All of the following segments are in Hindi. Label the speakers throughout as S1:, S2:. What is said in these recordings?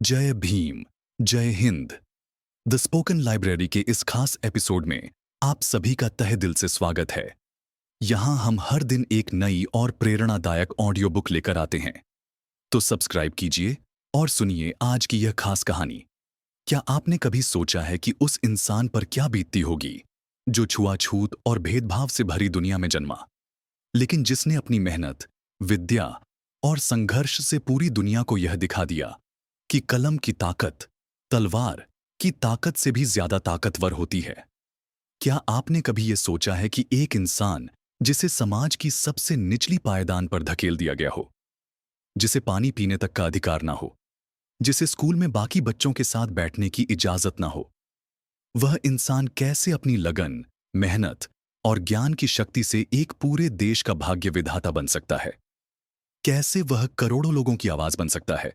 S1: जय भीम, जय हिंद। द स्पोकन लाइब्रेरी के इस खास एपिसोड में आप सभी का तहे दिल से स्वागत है। यहाँ हम हर दिन एक नई और प्रेरणादायक ऑडियो बुक लेकर आते हैं। तो सब्सक्राइब कीजिए और सुनिए आज की यह खास कहानी। क्या आपने कभी सोचा है कि उस इंसान पर क्या बीतती होगी जो छुआछूत और भेदभाव से भरी दुनिया में जन्मा, लेकिन जिसने अपनी मेहनत, विद्या और संघर्ष से पूरी दुनिया को यह दिखा दिया कि कलम की ताकत तलवार की ताकत से भी ज्यादा ताकतवर होती है। क्या आपने कभी यह सोचा है कि एक इंसान जिसे समाज की सबसे निचली पायदान पर धकेल दिया गया हो, जिसे पानी पीने तक का अधिकार ना हो, जिसे स्कूल में बाकी बच्चों के साथ बैठने की इजाजत ना हो, वह इंसान कैसे अपनी लगन, मेहनत और ज्ञान की शक्ति से एक पूरे देश का भाग्य विधाता बन सकता है? कैसे वह करोड़ों लोगों की आवाज बन सकता है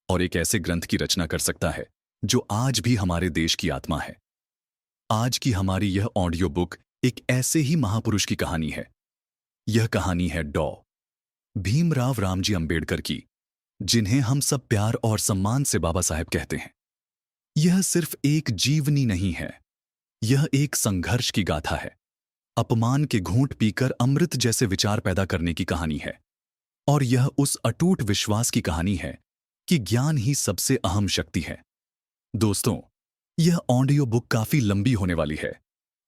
S1: और एक ऐसे ग्रंथ की रचना कर सकता है जो आज भी हमारे देश की आत्मा है? आज की हमारी यह ऑडियो बुक एक ऐसे ही महापुरुष की कहानी है। यह कहानी है डॉ भीमराव रामजी अंबेडकर की, जिन्हें हम सब प्यार और सम्मान से बाबा साहेब कहते हैं। यह सिर्फ एक जीवनी नहीं है, यह एक संघर्ष की गाथा है। अपमान के घूंट पीकर अमृत जैसे विचार पैदा करने की कहानी है। और यह उस अटूट विश्वास की कहानी है कि ज्ञान ही सबसे अहम शक्ति है। दोस्तों, यह ऑडियो बुक काफी लंबी होने वाली है,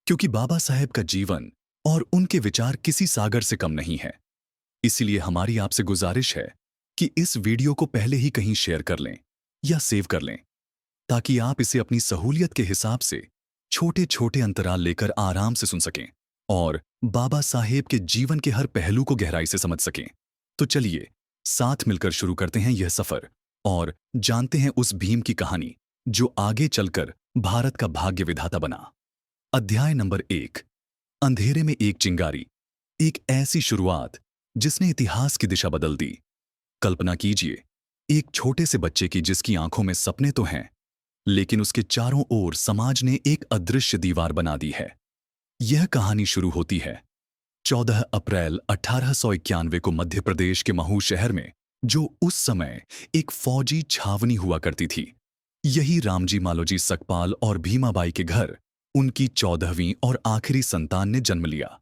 S1: क्योंकि बाबा साहेब का जीवन और उनके विचार किसी सागर से कम नहीं है। इसलिए हमारी आपसे गुजारिश है कि इस वीडियो को पहले ही कहीं शेयर कर लें या सेव कर लें, ताकि आप इसे अपनी सहूलियत के हिसाब से छोटे छोटे अंतराल लेकर आराम से सुन सकें और बाबा साहेब के जीवन के हर पहलू को गहराई से समझ सकें। तो चलिए साथ मिलकर शुरू करते हैं यह सफर और जानते हैं उस भीम की कहानी जो आगे चलकर भारत का भाग्य विधाता बना। अध्याय नंबर 1, अंधेरे में एक चिंगारी। एक ऐसी शुरुआत जिसने इतिहास की दिशा बदल दी। कल्पना कीजिए, एक छोटे से बच्चे की जिसकी आंखों में सपने तो हैं, लेकिन उसके चारों ओर समाज ने एक अदृश्य दीवार बना दी है। यह कहानी शुरू होती है 14 अप्रैल 1891 को मध्य प्रदेश के महू शहर में, जो उस समय एक फौजी छावनी हुआ करती थी। यही रामजी मालोजी सकपाल और भीमाबाई के घर उनकी 14वीं और आखिरी संतान ने जन्म लिया।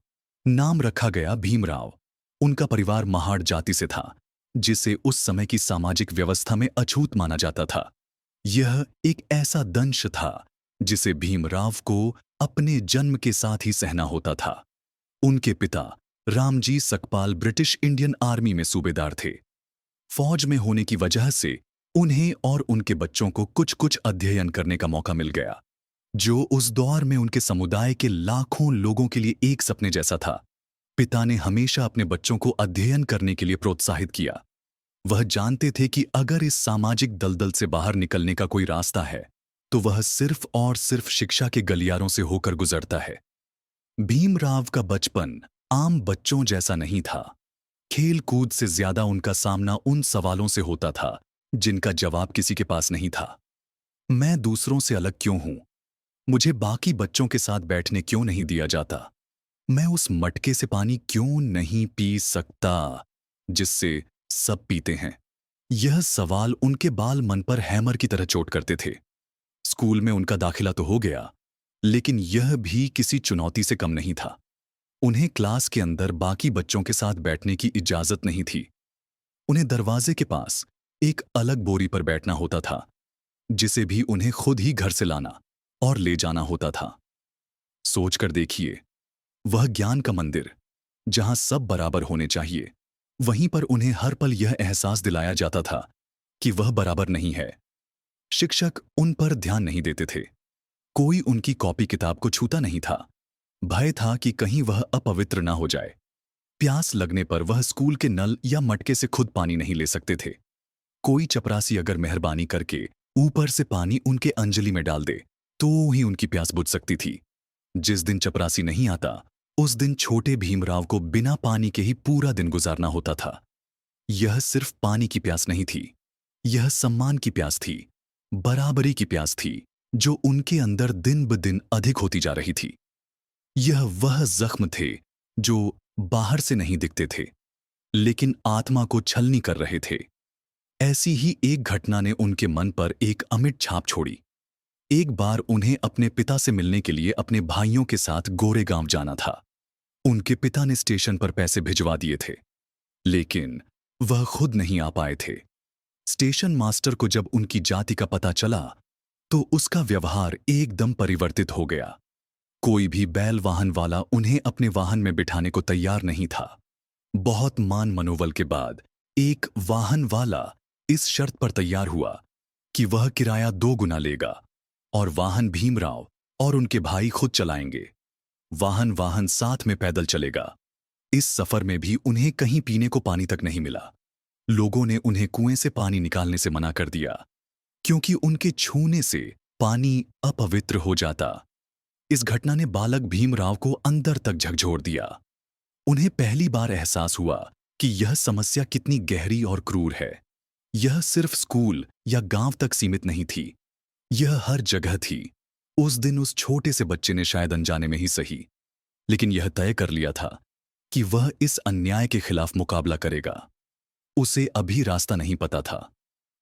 S1: नाम रखा गया भीमराव। उनका परिवार महाड़ जाति से था, जिसे उस समय की सामाजिक व्यवस्था में अछूत माना जाता था। यह एक ऐसा दंश था जिसे भीमराव को अपने जन्म के साथ ही सहना होता था। उनके पिता Ramji Sakpal British Indian army में सूबेदार थे। फौज में होने की वजह से उन्हें और उनके बच्चों को कुछ कुछ अध्ययन करने का मौका मिल गया, जो उस दौर में उनके समुदाय के लाखों लोगों के लिए एक सपने जैसा था। पिता ने हमेशा अपने बच्चों को अध्ययन करने के लिए प्रोत्साहित किया। वह जानते थे कि अगर इस सामाजिक दलदल से बाहर निकलने का कोई रास्ता है, तो वह सिर्फ और सिर्फ शिक्षा के गलियारों से होकर गुजरता है। भीमराव का बचपन आम बच्चों जैसा नहीं था। खेल कूद से ज्यादा उनका सामना उन सवालों से होता था जिनका जवाब किसी के पास नहीं था। मैं दूसरों से अलग क्यों हूं? मुझे बाकी बच्चों के साथ बैठने क्यों नहीं दिया जाता? मैं उस मटके से पानी क्यों नहीं पी सकता जिससे सब पीते हैं? यह सवाल उनके बाल मन पर हैमर की तरह चोट करते थे। स्कूल में उनका दाखिला तो हो गया, लेकिन यह भी किसी चुनौती से कम नहीं था। उन्हें क्लास के अंदर बाकी बच्चों के साथ बैठने की इजाजत नहीं थी। उन्हें दरवाजे के पास एक अलग बोरी पर बैठना होता था, जिसे भी उन्हें खुद ही घर से लाना और ले जाना होता था। सोचकर देखिए, वह ज्ञान का मंदिर, जहां सब बराबर होने चाहिए, वहीं पर उन्हें हर पल यह एहसास दिलाया जाता था कि वह बराबर नहीं है। शिक्षक उन पर ध्यान नहीं देते थे। कोई उनकी कॉपी किताब को छूता नहीं था। भय था कि कहीं वह अपवित्र ना हो जाए। प्यास लगने पर वह स्कूल के नल या मटके से खुद पानी नहीं ले सकते थे। कोई चपरासी अगर मेहरबानी करके ऊपर से पानी उनके अंजलि में डाल दे, तो ही उनकी प्यास बुझ सकती थी। जिस दिन चपरासी नहीं आता, उस दिन छोटे भीमराव को बिना पानी के ही पूरा दिन गुजारना होता था। यह सिर्फ पानी की प्यास नहीं थी, यह सम्मान की प्यास थी, बराबरी की प्यास थी, जो उनके अंदर दिन ब दिन अधिक होती जा रही थी। यह वह जख्म थे जो बाहर से नहीं दिखते थे, लेकिन आत्मा को छलनी कर रहे थे। ऐसी ही एक घटना ने उनके मन पर एक अमिट छाप छोड़ी। एक बार उन्हें अपने पिता से मिलने के लिए अपने भाइयों के साथ गोरेगांव जाना था। उनके पिता ने स्टेशन पर पैसे भिजवा दिए थे, लेकिन वह खुद नहीं आ पाए थे। स्टेशन मास्टर को जब उनकी जाति का पता चला, तो उसका व्यवहार एकदम परिवर्तित हो गया। कोई भी बैल वाहन वाला उन्हें अपने वाहन में बिठाने को तैयार नहीं था। बहुत मान मनोबल के बाद एक वाहन वाला इस शर्त पर तैयार हुआ कि वह किराया 2 गुना लेगा और वाहन भीमराव और उनके भाई खुद चलाएंगे। वाहन वाहन साथ में पैदल चलेगा। इस सफर में भी उन्हें कहीं पीने को पानी तक नहीं मिला। लोगों ने उन्हें कुएं से पानी निकालने से मना कर दिया, क्योंकि उनके छूने से पानी अपवित्र हो जाता। इस घटना ने बालक भीमराव को अंदर तक झकझोर दिया। उन्हें पहली बार एहसास हुआ कि यह समस्या कितनी गहरी और क्रूर है। यह सिर्फ स्कूल या गांव तक सीमित नहीं थी, यह हर जगह थी। उस दिन उस छोटे से बच्चे ने शायद अनजाने में ही सही, लेकिन यह तय कर लिया था कि वह इस अन्याय के खिलाफ मुकाबला करेगा। उसे अभी रास्ता नहीं पता था,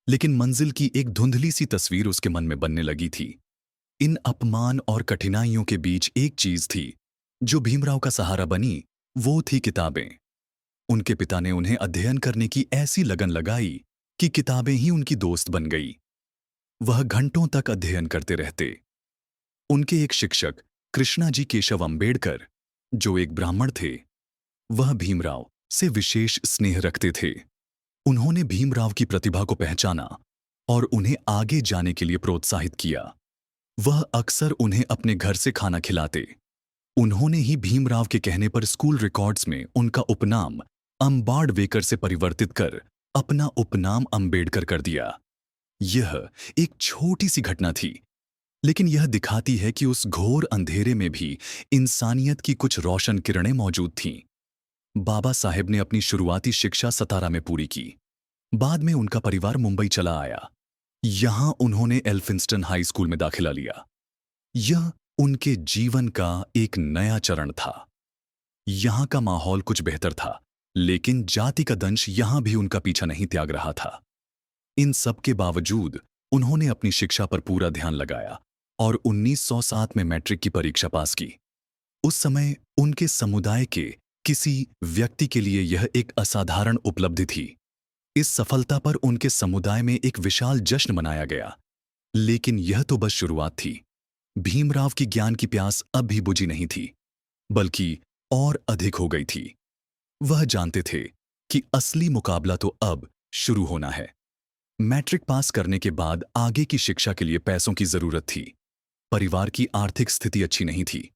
S1: लेकिन मंजिल की एक धुंधली सी तस्वीर उसके मन में बनने लगी थी। इन अपमान और कठिनाइयों के बीच एक चीज थी जो भीमराव का सहारा बनी, वो थी किताबें। उनके पिता ने उन्हें अध्ययन करने की ऐसी लगन लगाई कि किताबें ही उनकी दोस्त बन गई। वह घंटों तक अध्ययन करते रहते। उनके एक शिक्षक कृष्णाजी केशव अंबेडकर, जो एक ब्राह्मण थे, वह भीमराव से विशेष स्नेह रखते थे। उन्होंने भीमराव की प्रतिभा को पहचाना और उन्हें आगे जाने के लिए प्रोत्साहित किया। वह अक्सर उन्हें अपने घर से खाना खिलाते। उन्होंने ही भीमराव के कहने पर स्कूल रिकॉर्ड्स में उनका उपनाम अंबाडवेकर से परिवर्तित कर अपना उपनाम अंबेडकर कर दिया। यह एक छोटी सी घटना थी, लेकिन यह दिखाती है कि उस घोर अंधेरे में भी इंसानियत की कुछ रोशन किरणें मौजूद थीं। बाबा साहेब ने अपनी शुरुआती शिक्षा सतारा में पूरी की। बाद में उनका परिवार मुंबई चला आया। यहां उन्होंने एल्फिंस्टन हाई स्कूल में दाखिला लिया। यह उनके जीवन का एक नया चरण था। यहां का माहौल कुछ बेहतर था, लेकिन जाति का दंश यहां भी उनका पीछा नहीं त्याग रहा था। इन सब के बावजूद उन्होंने अपनी शिक्षा पर पूरा ध्यान लगाया और 1907 में मैट्रिक की परीक्षा पास की। उस समय उनके समुदाय के किसी व्यक्ति के लिए यह एक असाधारण उपलब्धि थी। इस सफलता पर उनके समुदाय में एक विशाल जश्न मनाया गया। लेकिन यह तो बस शुरुआत थी। भीमराव की ज्ञान की प्यास अब भी बुझी नहीं थी, बल्कि और अधिक हो गई थी। वह जानते थे कि असली मुकाबला तो अब शुरू होना है। मैट्रिक पास करने के बाद आगे की शिक्षा के लिए पैसों की जरूरत थी। परिवार की आर्थिक स्थिति अच्छी नहीं थी।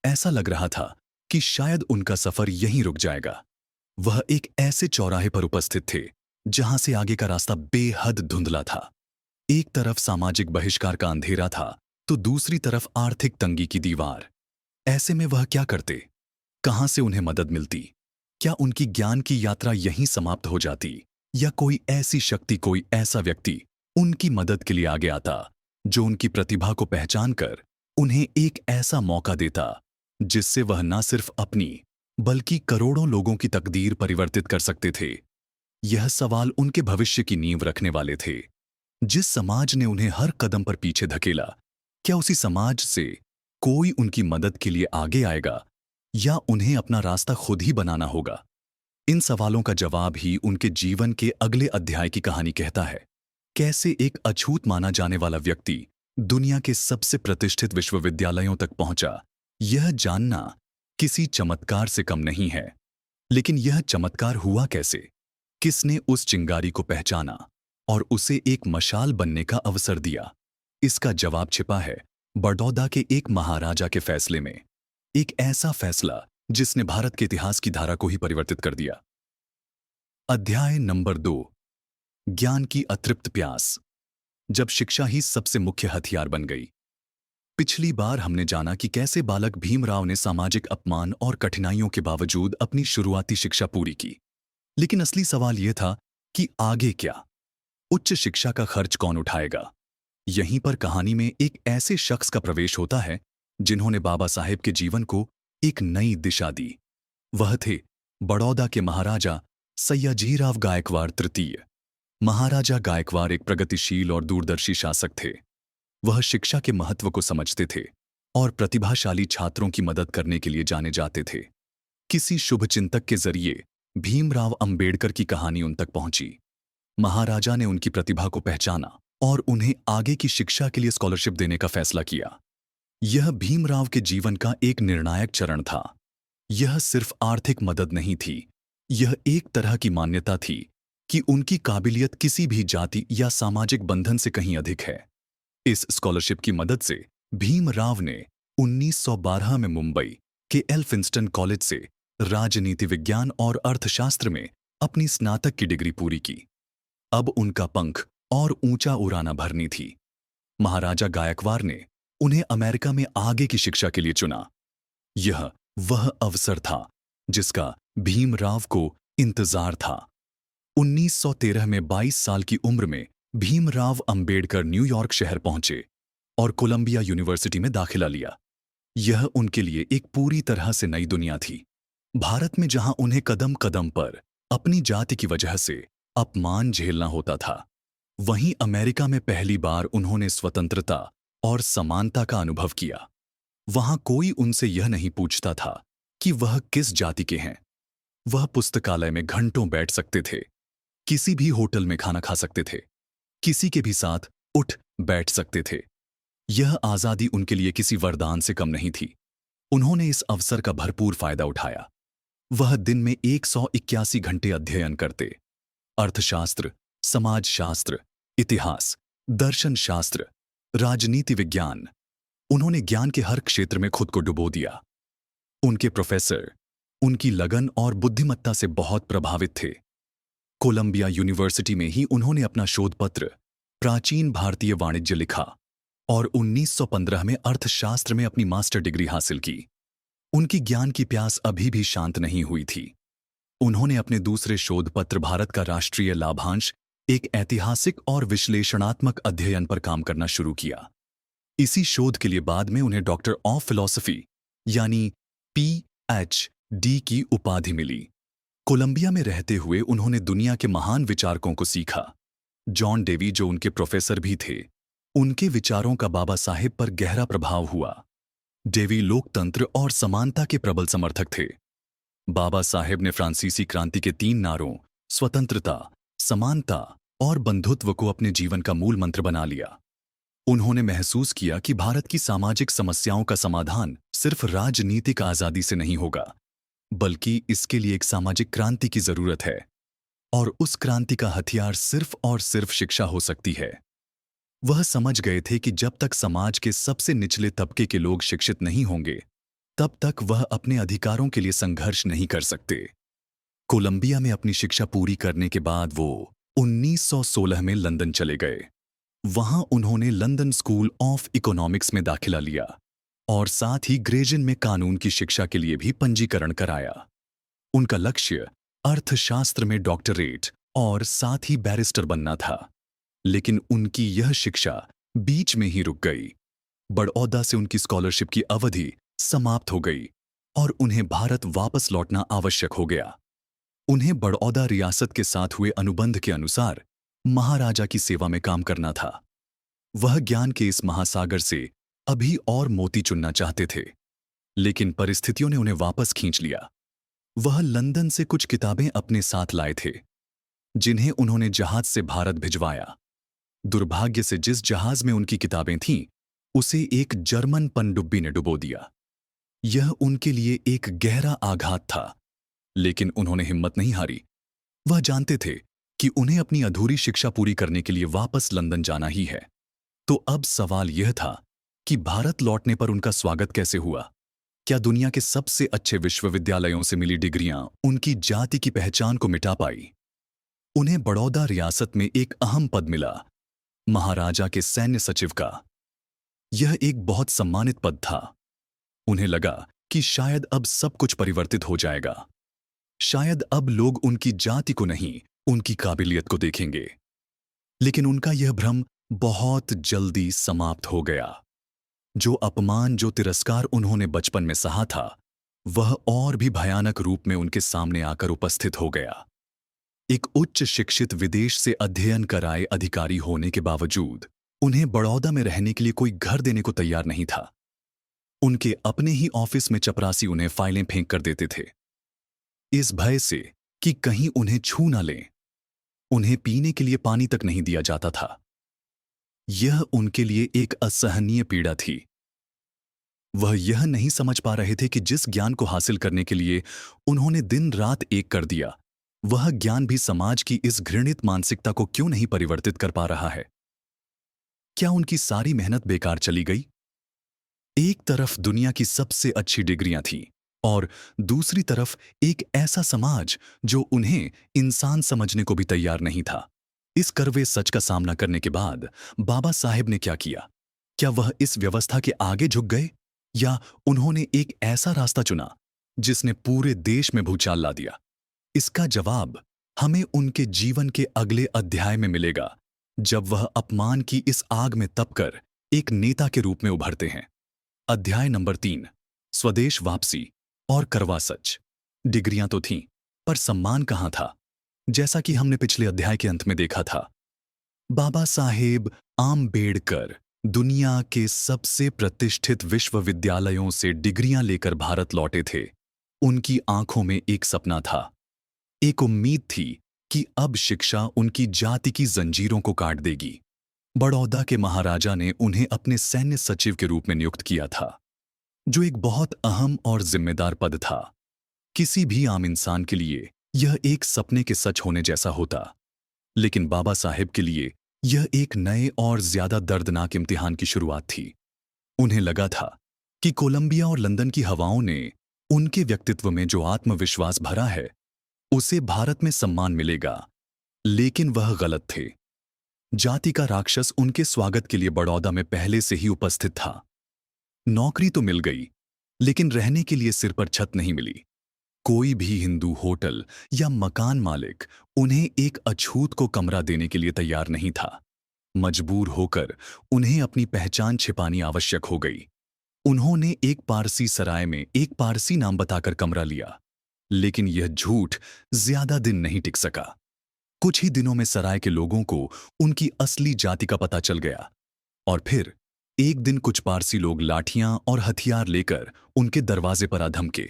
S1: ऐसा लग रहा था कि शायद उनका सफर यहीं रुक जाएगा। वह एक ऐसे चौराहे पर उपस्थित थे जहां से आगे का रास्ता बेहद धुंधला था। एक तरफ सामाजिक बहिष्कार का अंधेरा था, तो दूसरी तरफ आर्थिक तंगी की दीवार। ऐसे में वह क्या करते? कहां से उन्हें मदद मिलती? क्या उनकी ज्ञान की यात्रा यहीं समाप्त हो जाती, या कोई ऐसी शक्ति, कोई ऐसा व्यक्ति उनकी मदद के लिए आगे आता जो उनकी प्रतिभा को पहचान कर उन्हें एक ऐसा मौका देता जिससे वह न सिर्फ अपनी बल्कि करोड़ों लोगों की तकदीर परिवर्तित कर सकते थे। यह सवाल उनके भविष्य की नींव रखने वाले थे। जिस समाज ने उन्हें हर कदम पर पीछे धकेला, क्या उसी समाज से कोई उनकी मदद के लिए आगे आएगा, या उन्हें अपना रास्ता खुद ही बनाना होगा? इन सवालों का जवाब ही उनके जीवन के अगले अध्याय की कहानी कहता है। कैसे एक अछूत माना जाने वाला व्यक्ति दुनिया के सबसे प्रतिष्ठित विश्वविद्यालयों तक पहुंचा। यह जानना किसी चमत्कार से कम नहीं है। लेकिन यह चमत्कार हुआ कैसे? किसने उस चिंगारी को पहचाना और उसे एक मशाल बनने का अवसर दिया? इसका जवाब छिपा है बड़ौदा के एक महाराजा के फैसले में। एक ऐसा फैसला जिसने भारत के इतिहास की धारा को ही परिवर्तित कर दिया। अध्याय नंबर 2, ज्ञान की अतृप्त प्यास। जब शिक्षा ही सबसे मुख्य हथियार बन गई। पिछली बार हमने जाना कि कैसे बालक भीमराव ने सामाजिक अपमान और कठिनाइयों के बावजूद अपनी शुरुआती शिक्षा पूरी की। लेकिन असली सवाल यह था कि आगे क्या? उच्च शिक्षा का खर्च कौन उठाएगा? यहीं पर कहानी में एक ऐसे शख्स का प्रवेश होता है जिन्होंने बाबा साहेब के जीवन को एक नई दिशा दी। वह थे बड़ौदा के महाराजा सयाजीराव गायकवाड़ तृतीय। महाराजा गायकवाड़ एक प्रगतिशील और दूरदर्शी शासक थे। वह शिक्षा के महत्व को समझते थे और प्रतिभाशाली छात्रों की मदद करने के लिए जाने जाते थे। किसी शुभचिंतक के जरिए भीमराव अंबेडकर की कहानी उन तक पहुंची। महाराजा ने उनकी प्रतिभा को पहचाना और उन्हें आगे की शिक्षा के लिए स्कॉलरशिप देने का फैसला किया। यह भीमराव के जीवन का एक निर्णायक चरण था। यह सिर्फ आर्थिक मदद नहीं थी, यह एक तरह की मान्यता थी कि उनकी काबिलियत किसी भी जाति या सामाजिक बंधन से कहीं अधिक है। इस स्कॉलरशिप की मदद से भीमराव ने 1912 में मुंबई के एल्फिंस्टन कॉलेज से राजनीति विज्ञान और अर्थशास्त्र में अपनी स्नातक की डिग्री पूरी की। अब उनका पंख और ऊंचा उड़ाना भरनी थी। महाराजा गायकवाड़ ने उन्हें अमेरिका में आगे की शिक्षा के लिए चुना। यह वह अवसर था जिसका भीमराव को इंतजार था। 1913 में 22 साल की उम्र में भीमराव अंबेडकर न्यूयॉर्क शहर पहुंचे और कोलंबिया यूनिवर्सिटी में दाखिला लिया। यह उनके लिए एक पूरी तरह से नई दुनिया थी। भारत में जहां उन्हें कदम कदम पर अपनी जाति की वजह से अपमान झेलना होता था, वहीं अमेरिका में पहली बार उन्होंने स्वतंत्रता और समानता का अनुभव किया। वहां कोई उनसे यह नहीं पूछता था कि वह किस जाति के हैं। वह पुस्तकालय में घंटों बैठ सकते थे, किसी भी होटल में खाना खा सकते थे, किसी के भी साथ उठ बैठ सकते थे। यह आजादी उनके लिए किसी वरदान से कम नहीं थी। उन्होंने इस अवसर का भरपूर फायदा उठाया। वह दिन में 181 घंटे अध्ययन करते। अर्थशास्त्र, समाजशास्त्र, इतिहास, दर्शन शास्त्र, राजनीति विज्ञान। उन्होंने ज्ञान के हर क्षेत्र में खुद को डुबो दिया। उनके प्रोफेसर उनकी लगन और बुद्धिमत्ता से बहुत प्रभावित थे। कोलंबिया यूनिवर्सिटी में ही उन्होंने अपना शोध पत्र प्राचीन भारतीय वाणिज्य लिखा और 1915 में अर्थशास्त्र में अपनी मास्टर डिग्री हासिल की। उनकी ज्ञान की प्यास अभी भी शांत नहीं हुई थी। उन्होंने अपने दूसरे शोध पत्र भारत का राष्ट्रीय लाभांश, एक ऐतिहासिक और विश्लेषणात्मक अध्ययन पर काम करना शुरू किया। इसी शोध के लिए बाद में उन्हें डॉक्टर ऑफ फिलॉसफी यानी PhD की उपाधि मिली। कोलंबिया में रहते हुए उन्होंने दुनिया के महान विचारकों को सीखा। जॉन डेवी, जो उनके प्रोफेसर भी थे, उनके विचारों का बाबा साहेब पर गहरा प्रभाव हुआ। डेवी लोकतंत्र और समानता के प्रबल समर्थक थे। बाबा साहेब ने फ्रांसीसी क्रांति के 3 नारों स्वतंत्रता, समानता और बंधुत्व को अपने जीवन का मूल मंत्र बना लिया। उन्होंने महसूस किया कि भारत की सामाजिक समस्याओं का समाधान सिर्फ राजनीतिक आजादी से नहीं होगा, बल्कि इसके लिए एक सामाजिक क्रांति की जरूरत है, और उस क्रांति का हथियार सिर्फ और सिर्फ शिक्षा हो सकती है। वह समझ गए थे कि जब तक समाज के सबसे निचले तबके के लोग शिक्षित नहीं होंगे, तब तक वह अपने अधिकारों के लिए संघर्ष नहीं कर सकते। कोलंबिया में अपनी शिक्षा पूरी करने के बाद वो 1916 में लंदन चले गए। वहां उन्होंने लंदन स्कूल ऑफ इकोनॉमिक्स में दाखिला लिया और साथ ही ग्रेजन में कानून की शिक्षा के लिए भी पंजीकरण कराया। उनका लक्ष्य अर्थशास्त्र में डॉक्टरेट और साथ ही बैरिस्टर बनना था, लेकिन उनकी यह शिक्षा बीच में ही रुक गई। बड़ौदा से उनकी स्कॉलरशिप की अवधि समाप्त हो गई और उन्हें भारत वापस लौटना आवश्यक हो गया। उन्हें बड़ौदा रियासत के साथ हुए अनुबंध के अनुसार महाराजा की सेवा में काम करना था। वह ज्ञान के इस महासागर से अभी और मोती चुनना चाहते थे, लेकिन परिस्थितियों ने उन्हें वापस खींच लिया। वह लंदन से कुछ किताबें अपने साथ लाए थे, जिन्हें उन्होंने जहाज से भारत भिजवाया। दुर्भाग्य से जिस जहाज में उनकी किताबें थीं, उसे एक जर्मन पनडुब्बी ने डुबो दिया। यह उनके लिए एक गहरा आघात था, लेकिन उन्होंने हिम्मत नहीं हारी। वह जानते थे कि उन्हें अपनी अधूरी शिक्षा पूरी करने के लिए वापस लंदन जाना ही है। तो अब सवाल यह था कि भारत लौटने पर उनका स्वागत कैसे हुआ। क्या दुनिया के सबसे अच्छे विश्वविद्यालयों से मिली डिग्रियां उनकी जाति की पहचान को मिटा पाई? उन्हें बड़ौदा रियासत में एक अहम पद मिला, महाराजा के सैन्य सचिव का। यह एक बहुत सम्मानित पद था। उन्हें लगा कि शायद अब सब कुछ परिवर्तित हो जाएगा। शायद अब लोग उनकी जाति को नहीं, उनकी काबिलियत को देखेंगे। लेकिन उनका यह भ्रम बहुत जल्दी समाप्त हो गया। जो अपमान, जो तिरस्कार उन्होंने बचपन में सहा था, वह और भी भयानक रूप में उनके सामने आकर उपस्थित हो गया। एक उच्च शिक्षित विदेश से अध्ययन कर आए अधिकारी होने के बावजूद उन्हें बड़ौदा में रहने के लिए कोई घर देने को तैयार नहीं था। उनके अपने ही ऑफिस में चपरासी उन्हें फाइलें फेंक कर देते थे, इस भय से कि कहीं उन्हें छू ना लें। उन्हें पीने के लिए पानी तक नहीं दिया जाता था। यह उनके लिए एक असहनीय पीड़ा थी। वह यह नहीं समझ पा रहे थे कि जिस ज्ञान को हासिल करने के लिए उन्होंने दिन रात एक कर दिया, वह ज्ञान भी समाज की इस घृणित मानसिकता को क्यों नहीं परिवर्तित कर पा रहा है। क्या उनकी सारी मेहनत बेकार चली गई? एक तरफ दुनिया की सबसे अच्छी डिग्रियां थीं और दूसरी तरफ एक ऐसा समाज जो उन्हें इंसान समझने को भी तैयार नहीं था। इस कड़वे सच का सामना करने के बाद बाबा साहेब ने क्या किया? क्या वह इस व्यवस्था के आगे झुक गए या उन्होंने एक ऐसा रास्ता चुना जिसने पूरे देश में भूचाल ला दिया? इसका जवाब हमें उनके जीवन के अगले अध्याय में मिलेगा, जब वह अपमान की इस आग में तपकर एक नेता के रूप में उभरते हैं। अध्याय नंबर 3, स्वदेश वापसी और कड़वा सच। डिग्रियां तो थीं, पर सम्मान कहां था? जैसा कि हमने पिछले अध्याय के अंत में देखा था, बाबा साहेब आम्बेडकर दुनिया के सबसे प्रतिष्ठित विश्वविद्यालयों से डिग्रियां लेकर भारत लौटे थे। उनकी आंखों में एक सपना था, एक उम्मीद थी कि अब शिक्षा उनकी जाति की जंजीरों को काट देगी। बड़ौदा के महाराजा ने उन्हें अपने सैन्य सचिव के रूप में नियुक्त किया था, जो एक बहुत अहम और जिम्मेदार पद था। किसी भी आम इंसान के लिए यह एक सपने के सच होने जैसा होता, लेकिन बाबा साहेब के लिए यह एक नए और ज्यादा दर्दनाक इम्तिहान की शुरुआत थी। उन्हें लगा था कि कोलंबिया और लंदन की हवाओं ने उनके व्यक्तित्व में जो आत्मविश्वास भरा है, उसे भारत में सम्मान मिलेगा, लेकिन वह गलत थे। जाति का राक्षस उनके स्वागत के लिए बड़ौदा में पहले से ही उपस्थित था। नौकरी तो मिल गई, लेकिन रहने के लिए सिर पर छत नहीं मिली। कोई भी हिंदू होटल या मकान मालिक उन्हें एक अछूत को कमरा देने के लिए तैयार नहीं था। मजबूर होकर उन्हें अपनी पहचान छिपानी आवश्यक हो गई। उन्होंने एक पारसी सराय में एक पारसी नाम बताकर कमरा लिया, लेकिन यह झूठ ज्यादा दिन नहीं टिक सका। कुछ ही दिनों में सराय के लोगों को उनकी असली जाति का पता चल गया और फिर एक दिन कुछ पारसी लोग लाठियां और हथियार लेकर उनके दरवाजे पर आ धमके।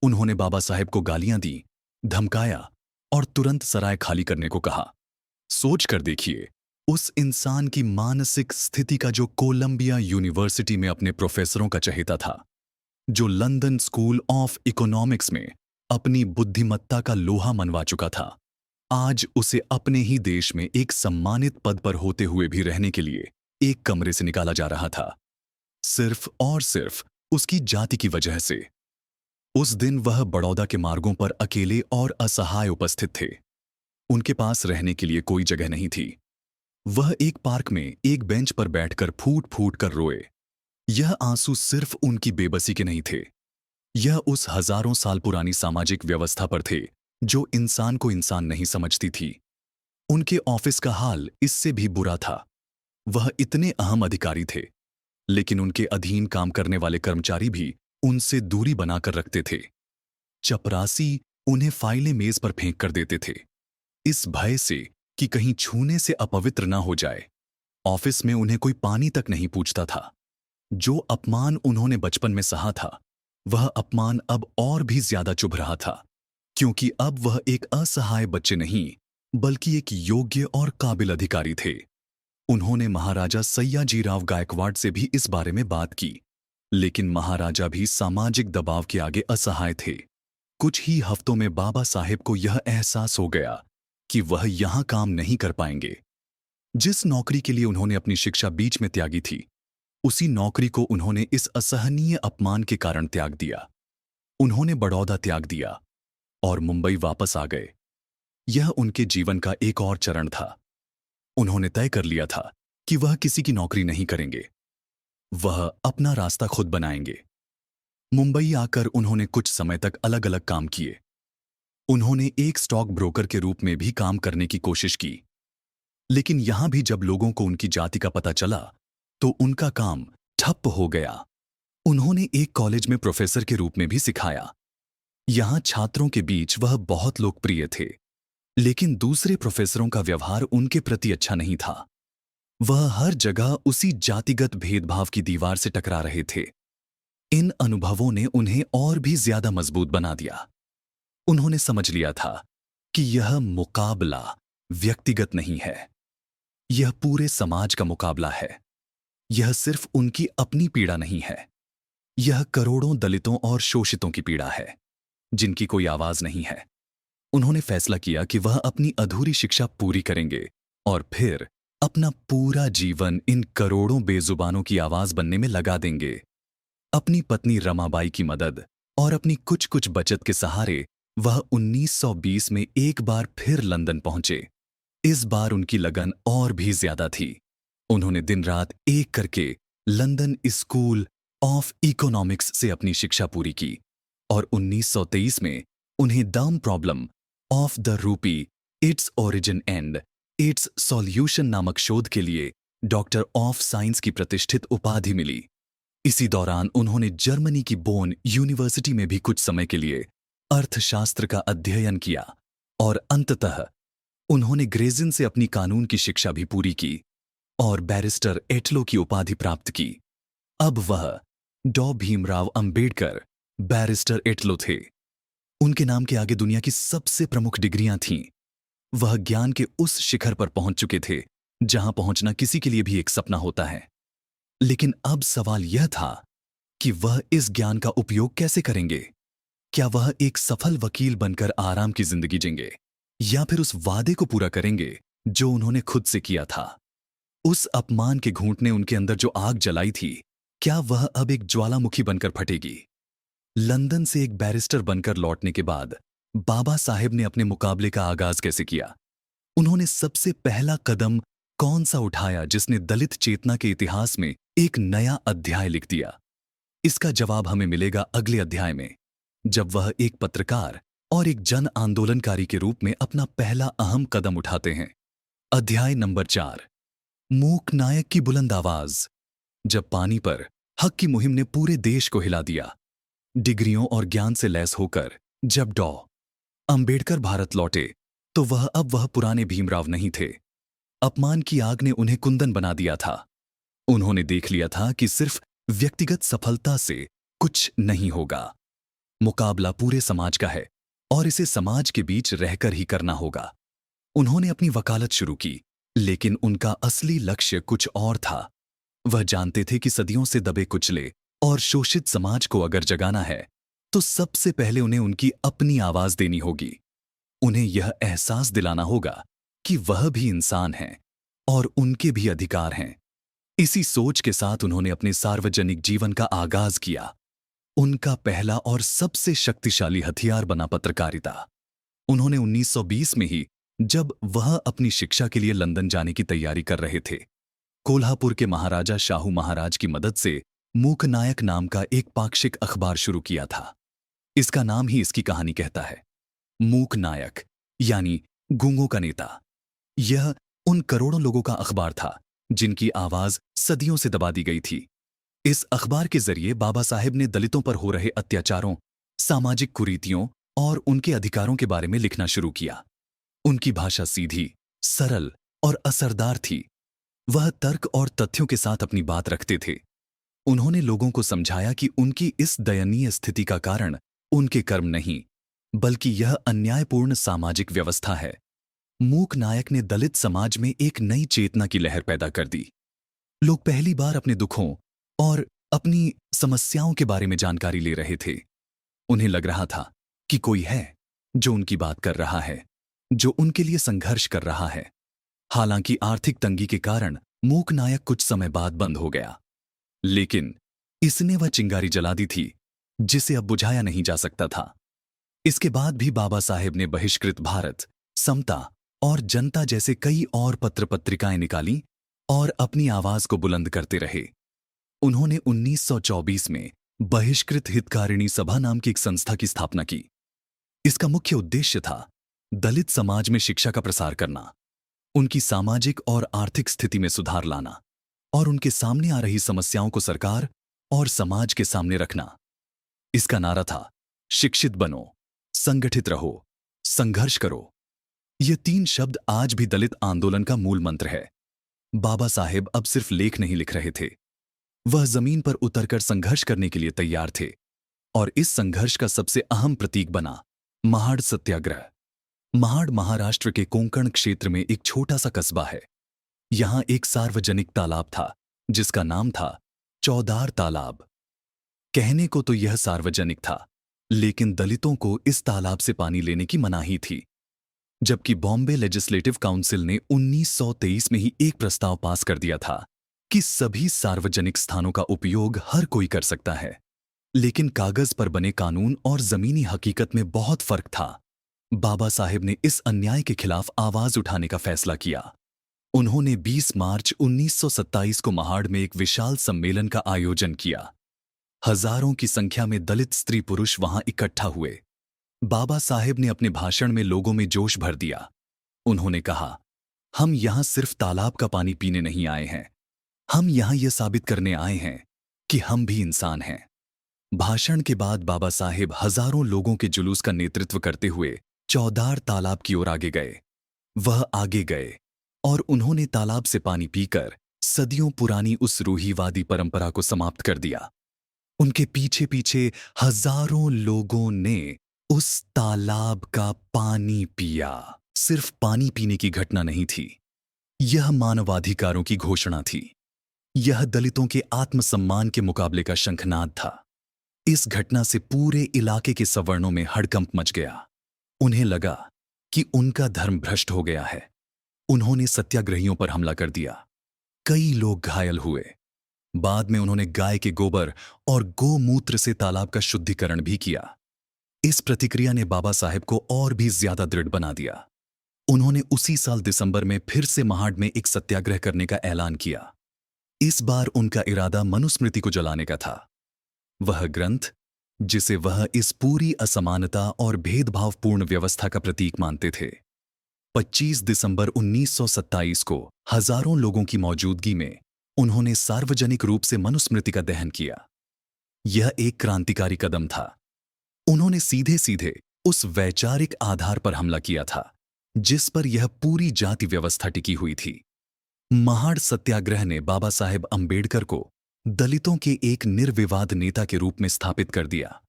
S1: उन्होंने बाबा साहेब को गालियां दी, धमकाया और तुरंत सराय खाली करने को कहा। सोच कर देखिए, उस इंसान की मानसिक स्थिति का जो कोलंबिया यूनिवर्सिटी में अपने प्रोफेसरों का चहेता था, जो लंदन स्कूल ऑफ इकोनॉमिक्स में अपनी बुद्धिमत्ता का लोहा मनवा चुका था, आज उसे अपने ही देश में एक सम्मानित पद पर होते हुए भी रहने के लिए एक कमरे से निकाला जा रहा था, सिर्फ और सिर्फ उसकी जाति की वजह से। उस दिन वह बड़ौदा के मार्गों पर अकेले और असहाय उपस्थित थे। उनके पास रहने के लिए कोई जगह नहीं थी। वह एक पार्क में एक बेंच पर बैठकर फूट फूट कर रोए। यह आंसू सिर्फ उनकी बेबसी के नहीं थे, यह उस हजारों साल पुरानी सामाजिक व्यवस्था पर थे जो इंसान को इंसान नहीं समझती थी। उनके ऑफिस का हाल इससे भी बुरा था। वह इतने अहम अधिकारी थे, लेकिन उनके अधीन काम करने वाले कर्मचारी भी उनसे दूरी बनाकर रखते थे। चपरासी उन्हें फाइलें मेज पर फेंक कर देते थे, इस भय से कि कहीं छूने से अपवित्र ना हो जाए। ऑफिस में उन्हें कोई पानी तक नहीं पूछता था। जो अपमान उन्होंने बचपन में सहा था, वह अपमान अब और भी ज्यादा चुभ रहा था, क्योंकि अब वह एक असहाय बच्चे नहीं, बल्कि एक योग्य और काबिल अधिकारी थे। उन्होंने महाराजा सयाजीराव गायकवाड़ से भी इस बारे में बात की, लेकिन महाराजा भी सामाजिक दबाव के आगे असहाय थे। कुछ ही हफ्तों में बाबा साहेब को यह एहसास हो गया कि वह यहां काम नहीं कर पाएंगे। जिस नौकरी के लिए उन्होंने अपनी शिक्षा बीच में त्यागी थी, उसी नौकरी को उन्होंने इस असहनीय अपमान के कारण त्याग दिया। उन्होंने बड़ौदा त्याग दिया और मुंबई वापस आ गए। यह उनके जीवन का एक और चरण था। उन्होंने तय कर लिया था कि वह किसी की नौकरी नहीं करेंगे, वह अपना रास्ता खुद बनाएंगे। मुंबई आकर उन्होंने कुछ समय तक अलग अलग काम किए। उन्होंने एक स्टॉक ब्रोकर के रूप में भी काम करने की कोशिश की, लेकिन यहां भी जब लोगों को उनकी जाति का पता चला तो उनका काम ठप्प हो गया। उन्होंने एक कॉलेज में प्रोफेसर के रूप में भी सिखाया। यहां छात्रों के बीच वह बहुत लोकप्रिय थे, लेकिन दूसरे प्रोफेसरों का व्यवहार उनके प्रति अच्छा नहीं था। वह हर जगह उसी जातिगत भेदभाव की दीवार से टकरा रहे थे। इन अनुभवों ने उन्हें और भी ज्यादा मजबूत बना दिया। उन्होंने समझ लिया था कि यह मुकाबला व्यक्तिगत नहीं है, यह पूरे समाज का मुकाबला है। यह सिर्फ उनकी अपनी पीड़ा नहीं है, यह करोड़ों दलितों और शोषितों की पीड़ा है, जिनकी कोई आवाज नहीं है। उन्होंने फैसला किया कि वह अपनी अधूरी शिक्षा पूरी करेंगे और फिर अपना पूरा जीवन इन करोड़ों बेजुबानों की आवाज बनने में लगा देंगे। अपनी पत्नी रमाबाई की मदद और अपनी कुछ कुछ बचत के सहारे वह 1920 में एक बार फिर लंदन पहुंचे। इस बार उनकी लगन और भी ज्यादा थी। उन्होंने दिन रात एक करके लंदन स्कूल ऑफ इकोनॉमिक्स से अपनी शिक्षा पूरी की और 1923 में उन्हें the problem of the rupee, its origin and it's solution नामक शोध के लिए डॉक्टर ऑफ साइंस की प्रतिष्ठित उपाधि मिली। इसी दौरान उन्होंने जर्मनी की बोन यूनिवर्सिटी में भी कुछ समय के लिए अर्थशास्त्र का अध्ययन किया और अंततः उन्होंने ग्रेजिन से अपनी कानून की शिक्षा भी पूरी की और बैरिस्टर एटलो की उपाधि प्राप्त की। अब वह डॉ भीमराव अंबेडकर बैरिस्टर एटलो थे। उनके नाम के आगे दुनिया की सबसे प्रमुख डिग्रियां थीं। वह ज्ञान के उस शिखर पर पहुंच चुके थे जहां पहुंचना किसी के लिए भी एक सपना होता है। लेकिन अब सवाल यह था कि वह इस ज्ञान का उपयोग कैसे करेंगे। क्या वह एक सफल वकील बनकर आराम की जिंदगी जिएंगे या फिर उस वादे को पूरा करेंगे जो उन्होंने खुद से किया था। उस अपमान के घूंट ने उनके अंदर जो आग जलाई थी, क्या वह अब एक ज्वालामुखी बनकर फटेगी। लंदन से एक बैरिस्टर बनकर लौटने के बाद बाबा साहेब ने अपने मुकाबले का आगाज कैसे किया। उन्होंने सबसे पहला कदम कौन सा उठाया जिसने दलित चेतना के इतिहास में एक नया अध्याय लिख दिया। इसका जवाब हमें मिलेगा अगले अध्याय में, जब वह एक पत्रकार और एक जन आंदोलनकारी के रूप में अपना पहला अहम कदम उठाते हैं। अध्याय नंबर 4, मूक नायक की बुलंद आवाज। जब पानी पर हक की मुहिम ने पूरे देश को हिला दिया, डिग्रियों और ज्ञान से लैस होकर जब डॉ अंबेडकर भारत लौटे, तो वह पुराने भीमराव नहीं थे। अपमान की आग ने उन्हें कुंदन बना दिया था। उन्होंने देख लिया था कि सिर्फ व्यक्तिगत सफलता से कुछ नहीं होगा। मुकाबला पूरे समाज का है और इसे समाज के बीच रहकर ही करना होगा। उन्होंने अपनी वकालत शुरू की, लेकिन उनका असली लक्ष्य कुछ और था। वह जानते थे कि सदियों से दबे कुचले और शोषित समाज को अगर जगाना है तो सबसे पहले उन्हें उनकी अपनी आवाज देनी होगी। उन्हें यह एहसास दिलाना होगा कि वह भी इंसान हैं और उनके भी अधिकार हैं। इसी सोच के साथ उन्होंने अपने सार्वजनिक जीवन का आगाज किया। उनका पहला और सबसे शक्तिशाली हथियार बना पत्रकारिता। उन्होंने 1920 में ही, जब वह अपनी शिक्षा के लिए लंदन जाने की तैयारी कर रहे थे, कोल्हापुर के महाराजा शाहू महाराज की मदद से मूक नायक नाम का एक पाक्षिक अखबार शुरू किया था। इसका नाम ही इसकी कहानी कहता है। मूक नायक यानी गूंगों का नेता। यह उन करोड़ों लोगों का अखबार था जिनकी आवाज सदियों से दबा दी गई थी। इस अखबार के जरिए बाबा साहेब ने दलितों पर हो रहे अत्याचारों, सामाजिक कुरीतियों और उनके अधिकारों के बारे में लिखना शुरू किया। उनकी भाषा सीधी, सरल और असरदार थी। वह तर्क और तथ्यों के साथ अपनी बात रखते थे। उन्होंने लोगों को समझाया कि उनकी इस दयनीय स्थिति का कारण उनके कर्म नहीं, बल्कि यह अन्यायपूर्ण सामाजिक व्यवस्था है। मूक नायक ने दलित समाज में एक नई चेतना की लहर पैदा कर दी। लोग पहली बार अपने दुखों और अपनी समस्याओं के बारे में जानकारी ले रहे थे। उन्हें लग रहा था कि कोई है जो उनकी बात कर रहा है, जो उनके लिए संघर्ष कर रहा है। हालांकि आर्थिक तंगी के कारण मूक नायक कुछ समय बाद बंद हो गया, लेकिन इसने वह चिंगारी जला दी थी जिसे अब बुझाया नहीं जा सकता था। इसके बाद भी बाबा साहेब ने बहिष्कृत भारत, समता और जनता जैसे कई और पत्र पत्रिकाएं निकाली और अपनी आवाज को बुलंद करते रहे। उन्होंने 1924 में बहिष्कृत हितकारिणी सभा नाम की एक संस्था की स्थापना की। इसका मुख्य उद्देश्य था दलित समाज में शिक्षा का प्रसार करना, उनकी सामाजिक और आर्थिक स्थिति में सुधार लाना और उनके सामने आ रही समस्याओं को सरकार और समाज के सामने रखना। इसका नारा था, शिक्षित बनो, संगठित रहो, संघर्ष करो। ये 3 शब्द आज भी दलित आंदोलन का मूल मंत्र है। बाबा साहेब अब सिर्फ लेख नहीं लिख रहे थे, वह जमीन पर उतरकर संघर्ष करने के लिए तैयार थे। और इस संघर्ष का सबसे अहम प्रतीक बना महाड़ सत्याग्रह। महाड़ महाराष्ट्र के कोंकण क्षेत्र में एक छोटा सा कस्बा है। यहां एक सार्वजनिक तालाब था जिसका नाम था चौदार तालाब। कहने को तो यह सार्वजनिक था, लेकिन दलितों को इस तालाब से पानी लेने की मनाही थी। जबकि बॉम्बे लेजिस्लेटिव काउंसिल ने 1923 में ही एक प्रस्ताव पास कर दिया था कि सभी सार्वजनिक स्थानों का उपयोग हर कोई कर सकता है। लेकिन कागज पर बने कानून और जमीनी हकीकत में बहुत फर्क था। बाबा साहेब ने इस अन्याय के खिलाफ आवाज उठाने का फैसला किया। उन्होंने 20 मार्च 1927 को महाड़ में एक विशाल सम्मेलन का आयोजन किया। हजारों की संख्या में दलित स्त्री पुरुष वहां इकट्ठा हुए। बाबा साहेब ने अपने भाषण में लोगों में जोश भर दिया। उन्होंने कहा, हम यहां सिर्फ तालाब का पानी पीने नहीं आए हैं, हम यहां यह साबित करने आए हैं कि हम भी इंसान हैं। भाषण के बाद बाबा साहेब हजारों लोगों के जुलूस का नेतृत्व करते हुए चौदार तालाब की ओर आगे गए। वह आगे गए और उन्होंने तालाब से पानी पीकर सदियों पुरानी उस रूढ़िवादी परंपरा को समाप्त कर दिया। उनके पीछे पीछे हजारों लोगों ने उस तालाब का पानी पिया। सिर्फ पानी पीने की घटना नहीं थी, यह मानवाधिकारों की घोषणा थी। यह दलितों के आत्मसम्मान के मुकाबले का शंखनाद था। इस घटना से पूरे इलाके के सवर्णों में हड़कंप मच गया। उन्हें लगा कि उनका धर्म भ्रष्ट हो गया है। उन्होंने सत्याग्रहियों पर हमला कर दिया। कई लोग घायल हुए। बाद में उन्होंने गाय के गोबर और गोमूत्र से तालाब का शुद्धिकरण भी किया। इस प्रतिक्रिया ने बाबा साहेब को और भी ज्यादा दृढ़ बना दिया। उन्होंने उसी साल दिसंबर में फिर से महाड़ में एक सत्याग्रह करने का ऐलान किया। इस बार उनका इरादा मनुस्मृति को जलाने का था। वह ग्रंथ जिसे वह इस पूरी असमानता और भेदभावपूर्ण व्यवस्था का प्रतीक मानते थे। 25 दिसंबर 1927 को हजारों लोगों की मौजूदगी में उन्होंने सार्वजनिक रूप से मनुस्मृति का दहन किया। यह एक क्रांतिकारी कदम था। उन्होंने सीधे सीधे उस वैचारिक आधार पर हमला किया था जिस पर यह पूरी जाति व्यवस्था टिकी हुई थी। महाड़ सत्याग्रह ने बाबा साहेब अंबेडकर को दलितों के एक निर्विवाद नेता के रूप में स्थापित कर दिया।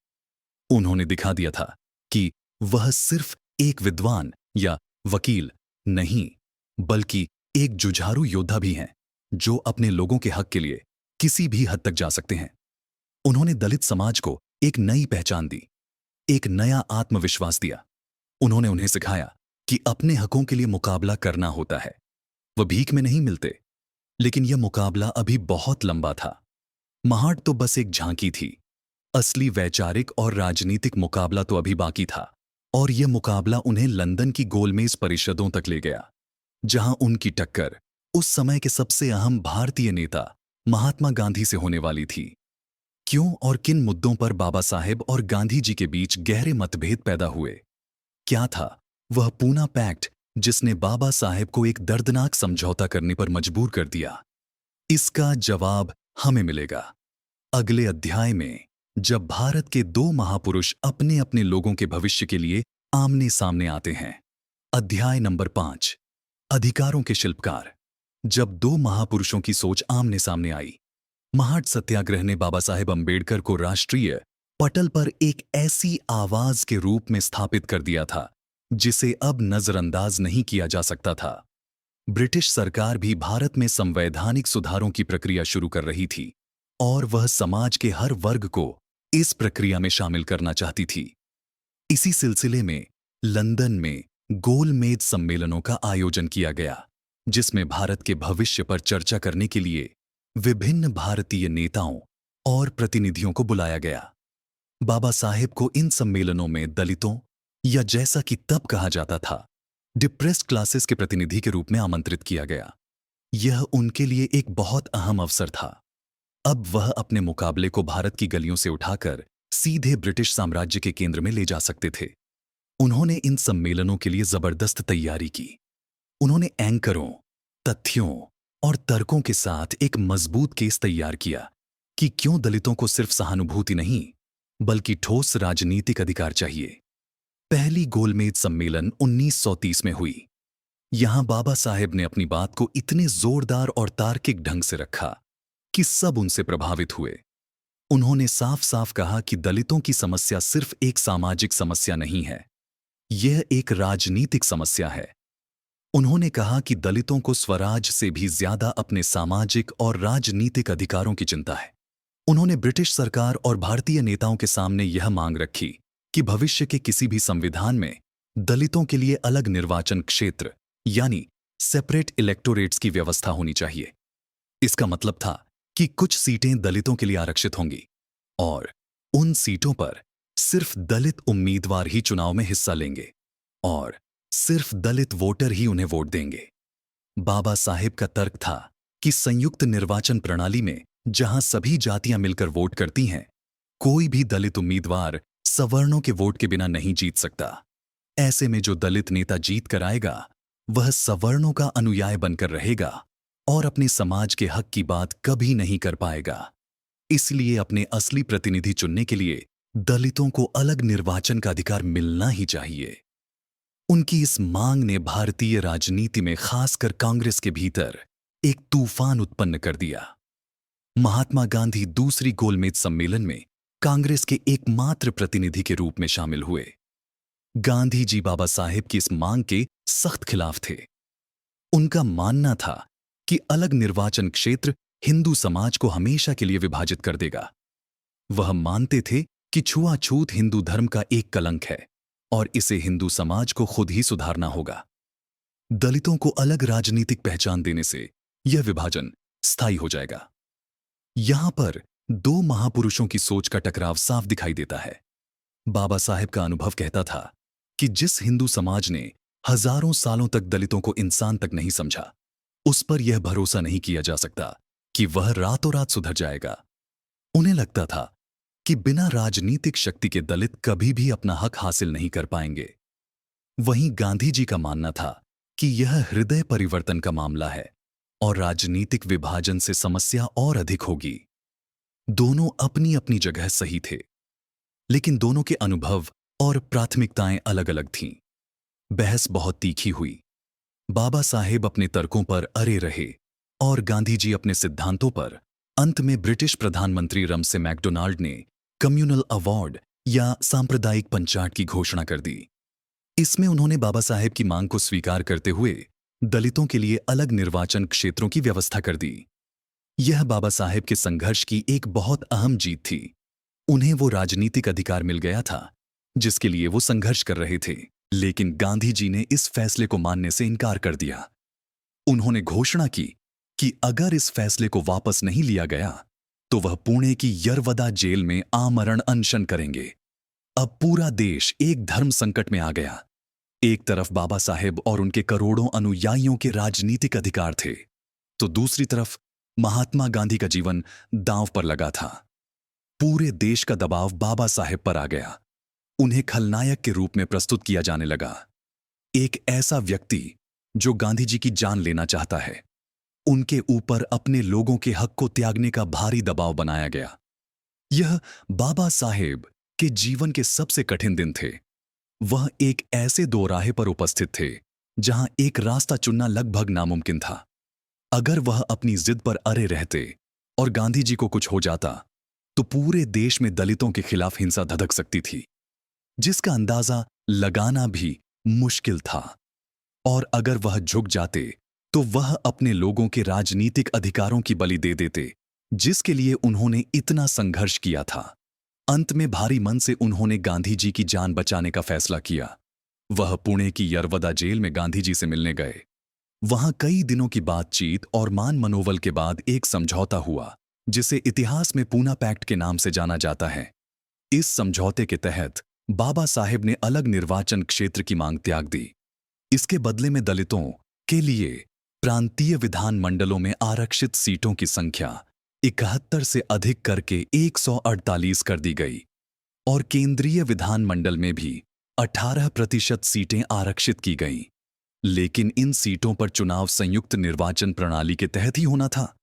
S1: उन्होंने दिखा दिया था कि वह सिर्फ एक विद्वान या वकील नहीं, बल्कि एक जुझारू योद्धा भी हैं जो अपने लोगों के हक के लिए किसी भी हद तक जा सकते हैं। उन्होंने दलित समाज को एक नई पहचान दी, एक नया आत्मविश्वास दिया। उन्होंने उन्हें सिखाया कि अपने हकों के लिए मुकाबला करना होता है। वह भीख में नहीं मिलते, लेकिन यह मुकाबला अभी बहुत लंबा था। महाड़ तो बस एक झांकी थी। असली वैचारिक और राजनीतिक मुकाबला तो अभी बाकी था। और यह मुकाबला उन्हें लंदन की गोलमेज परिषदों तक ले गया, जहां उनकी टक्कर उस समय के सबसे अहम भारतीय नेता महात्मा गांधी से होने वाली थी। क्यों और किन मुद्दों पर बाबा साहेब और गांधी जी के बीच गहरे मतभेद पैदा हुए? क्या था वह पूना पैक्ट जिसने बाबा साहेब को एक दर्दनाक समझौता करने पर मजबूर कर दिया? इसका जवाब हमें मिलेगा अगले अध्याय में, जब भारत के दो महापुरुष अपने अपने लोगों के भविष्य के लिए आमने सामने आते हैं। अध्याय नंबर 5, अधिकारों के शिल्पकार। जब दो महापुरुषों की सोच आमने सामने आई, महाड़ सत्याग्रह ने बाबा साहेब अंबेडकर को राष्ट्रीय पटल पर एक ऐसी आवाज के रूप में स्थापित कर दिया था जिसे अब नजरअंदाज नहीं किया जा सकता था। ब्रिटिश सरकार भी भारत में संवैधानिक सुधारों की प्रक्रिया शुरू कर रही थी और वह समाज के हर वर्ग को इस प्रक्रिया में शामिल करना चाहती थी। इसी सिलसिले में लंदन में गोलमेज सम्मेलनों का आयोजन किया गया, जिसमें भारत के भविष्य पर चर्चा करने के लिए विभिन्न भारतीय नेताओं और प्रतिनिधियों को बुलाया गया। बाबा साहेब को इन सम्मेलनों में दलितों, या जैसा कि तब कहा जाता था, डिप्रेस्ड क्लासेस के प्रतिनिधि के रूप में आमंत्रित किया गया। यह उनके लिए एक बहुत अहम अवसर था। अब वह अपने मुकाबले को भारत की गलियों से उठाकर सीधे ब्रिटिश साम्राज्य के केंद्र में ले जा सकते थे। उन्होंने इन सम्मेलनों के लिए जबरदस्त तैयारी की। उन्होंने एंकरों, तथ्यों और तर्कों के साथ एक मजबूत केस तैयार किया कि क्यों दलितों को सिर्फ सहानुभूति नहीं, बल्कि ठोस राजनीतिक अधिकार चाहिए। पहली गोलमेज सम्मेलन 1930 में हुई। यहां बाबा साहेब ने अपनी बात को इतने जोरदार और तार्किक ढंग से रखा कि सब उनसे प्रभावित हुए। उन्होंने साफ साफ कहा कि दलितों की समस्या सिर्फ एक सामाजिक समस्या नहीं है, यह एक राजनीतिक समस्या है। उन्होंने कहा कि दलितों को स्वराज से भी ज्यादा अपने सामाजिक और राजनीतिक अधिकारों की चिंता है। उन्होंने ब्रिटिश सरकार और भारतीय नेताओं के सामने यह मांग रखी कि भविष्य के किसी भी संविधान में दलितों के लिए अलग निर्वाचन क्षेत्र यानी सेपरेट इलेक्टोरेट्स की व्यवस्था होनी चाहिए। इसका मतलब था कि कुछ सीटें दलितों के लिए आरक्षित होंगी और उन सीटों पर सिर्फ दलित उम्मीदवार ही चुनाव में हिस्सा लेंगे और सिर्फ दलित वोटर ही उन्हें वोट देंगे। बाबा साहेब का तर्क था कि संयुक्त निर्वाचन प्रणाली में जहां सभी जातियां मिलकर वोट करती हैं, कोई भी दलित उम्मीदवार सवर्णों के वोट के बिना नहीं जीत सकता। ऐसे में जो दलित नेता जीत कर आएगा वह सवर्णों का अनुयायी बनकर रहेगा और अपने समाज के हक की बात कभी नहीं कर पाएगा। इसलिए अपने असली प्रतिनिधि चुनने के लिए दलितों को अलग निर्वाचन का अधिकार मिलना ही चाहिए। उनकी इस मांग ने भारतीय राजनीति में खासकर कांग्रेस के भीतर एक तूफान उत्पन्न कर दिया। महात्मा गांधी दूसरी गोलमेज सम्मेलन में कांग्रेस के एकमात्र प्रतिनिधि के रूप में शामिल हुए। गांधी जी बाबा साहेब की इस मांग के सख्त खिलाफ थे। उनका मानना था कि अलग निर्वाचन क्षेत्र हिंदू समाज को हमेशा के लिए विभाजित कर देगा। वह मानते थे कि छुआछूत हिंदू धर्म का एक कलंक है और इसे हिंदू समाज को खुद ही सुधारना होगा। दलितों को अलग राजनीतिक पहचान देने से यह विभाजन स्थायी हो जाएगा। यहां पर दो महापुरुषों की सोच का टकराव साफ दिखाई देता है। बाबा साहेब का अनुभव कहता था कि जिस हिंदू समाज ने हजारों सालों तक दलितों को इंसान तक नहीं समझा, उस पर यह भरोसा नहीं किया जा सकता कि वह रातों रात सुधर जाएगा। उन्हें लगता था कि बिना राजनीतिक शक्ति के दलित कभी भी अपना हक हासिल नहीं कर पाएंगे। वहीं गांधी जी का मानना था कि यह हृदय परिवर्तन का मामला है और राजनीतिक विभाजन से समस्या और अधिक होगी। दोनों अपनी अपनी जगह सही थे, लेकिन दोनों के अनुभव और प्राथमिकताएं अलग अलग थीं। बहस बहुत तीखी हुई। बाबा साहेब अपने तर्कों पर अड़े रहे और गांधी जी अपने सिद्धांतों पर। अंत में ब्रिटिश प्रधानमंत्री रमसे मैकडोनाल्ड ने कम्युनल अवार्ड या सांप्रदायिक पंचाट की घोषणा कर दी। इसमें उन्होंने बाबा साहेब की मांग को स्वीकार करते हुए दलितों के लिए अलग निर्वाचन क्षेत्रों की व्यवस्था कर दी। यह बाबा साहेब के संघर्ष की एक बहुत अहम जीत थी। उन्हें वो राजनीतिक अधिकार मिल गया था जिसके लिए वो संघर्ष कर रहे थे, लेकिन गांधी जी ने इस फैसले को मानने से इनकार कर दिया। उन्होंने घोषणा की कि अगर इस फैसले को वापस नहीं लिया गया तो वह पुणे की यरवदा जेल में आमरण अनशन करेंगे। अब पूरा देश एक धर्म संकट में आ गया। एक तरफ बाबा साहेब और उनके करोड़ों अनुयायियों के राजनीतिक अधिकार थे, तो दूसरी तरफ महात्मा गांधी का जीवन दांव पर लगा था। पूरे देश का दबाव बाबा साहेब पर आ गया। उन्हें खलनायक के रूप में प्रस्तुत किया जाने लगा, एक ऐसा व्यक्ति जो गांधी जी की जान लेना चाहता है। उनके ऊपर अपने लोगों के हक को त्यागने का भारी दबाव बनाया गया। यह बाबा साहेब के जीवन के सबसे कठिन दिन थे। वह एक ऐसे दोराहे पर उपस्थित थे जहां एक रास्ता चुनना लगभग नामुमकिन था। अगर वह अपनी जिद पर अड़े रहते और गांधी जी को कुछ हो जाता तो पूरे देश में दलितों के खिलाफ हिंसा धधक सकती थी, जिसका अंदाजा लगाना भी मुश्किल था। और अगर वह झुक जाते तो वह अपने लोगों के राजनीतिक अधिकारों की बलि दे देते, जिसके लिए उन्होंने इतना संघर्ष किया था। अंत में भारी मन से उन्होंने गांधी जी की जान बचाने का फैसला किया। वह पुणे की यरवदा जेल में गांधी जी से मिलने गए। वहां कई दिनों की बातचीत और मान मनोबल के बाद एक समझौता हुआ जिसे इतिहास में पूना पैक्ट के नाम से जाना जाता है। इस समझौते के तहत बाबा साहेब ने अलग निर्वाचन क्षेत्र की मांग त्याग दी। इसके बदले में दलितों के लिए प्रांतीय विधान मंडलों में आरक्षित सीटों की संख्या 71 से अधिक करके 148 कर दी गई और केंद्रीय विधान मंडल में भी 18% सीटें आरक्षित की गईं। लेकिन इन सीटों पर चुनाव संयुक्त निर्वाचन प्रणाली के तहत ही होना था।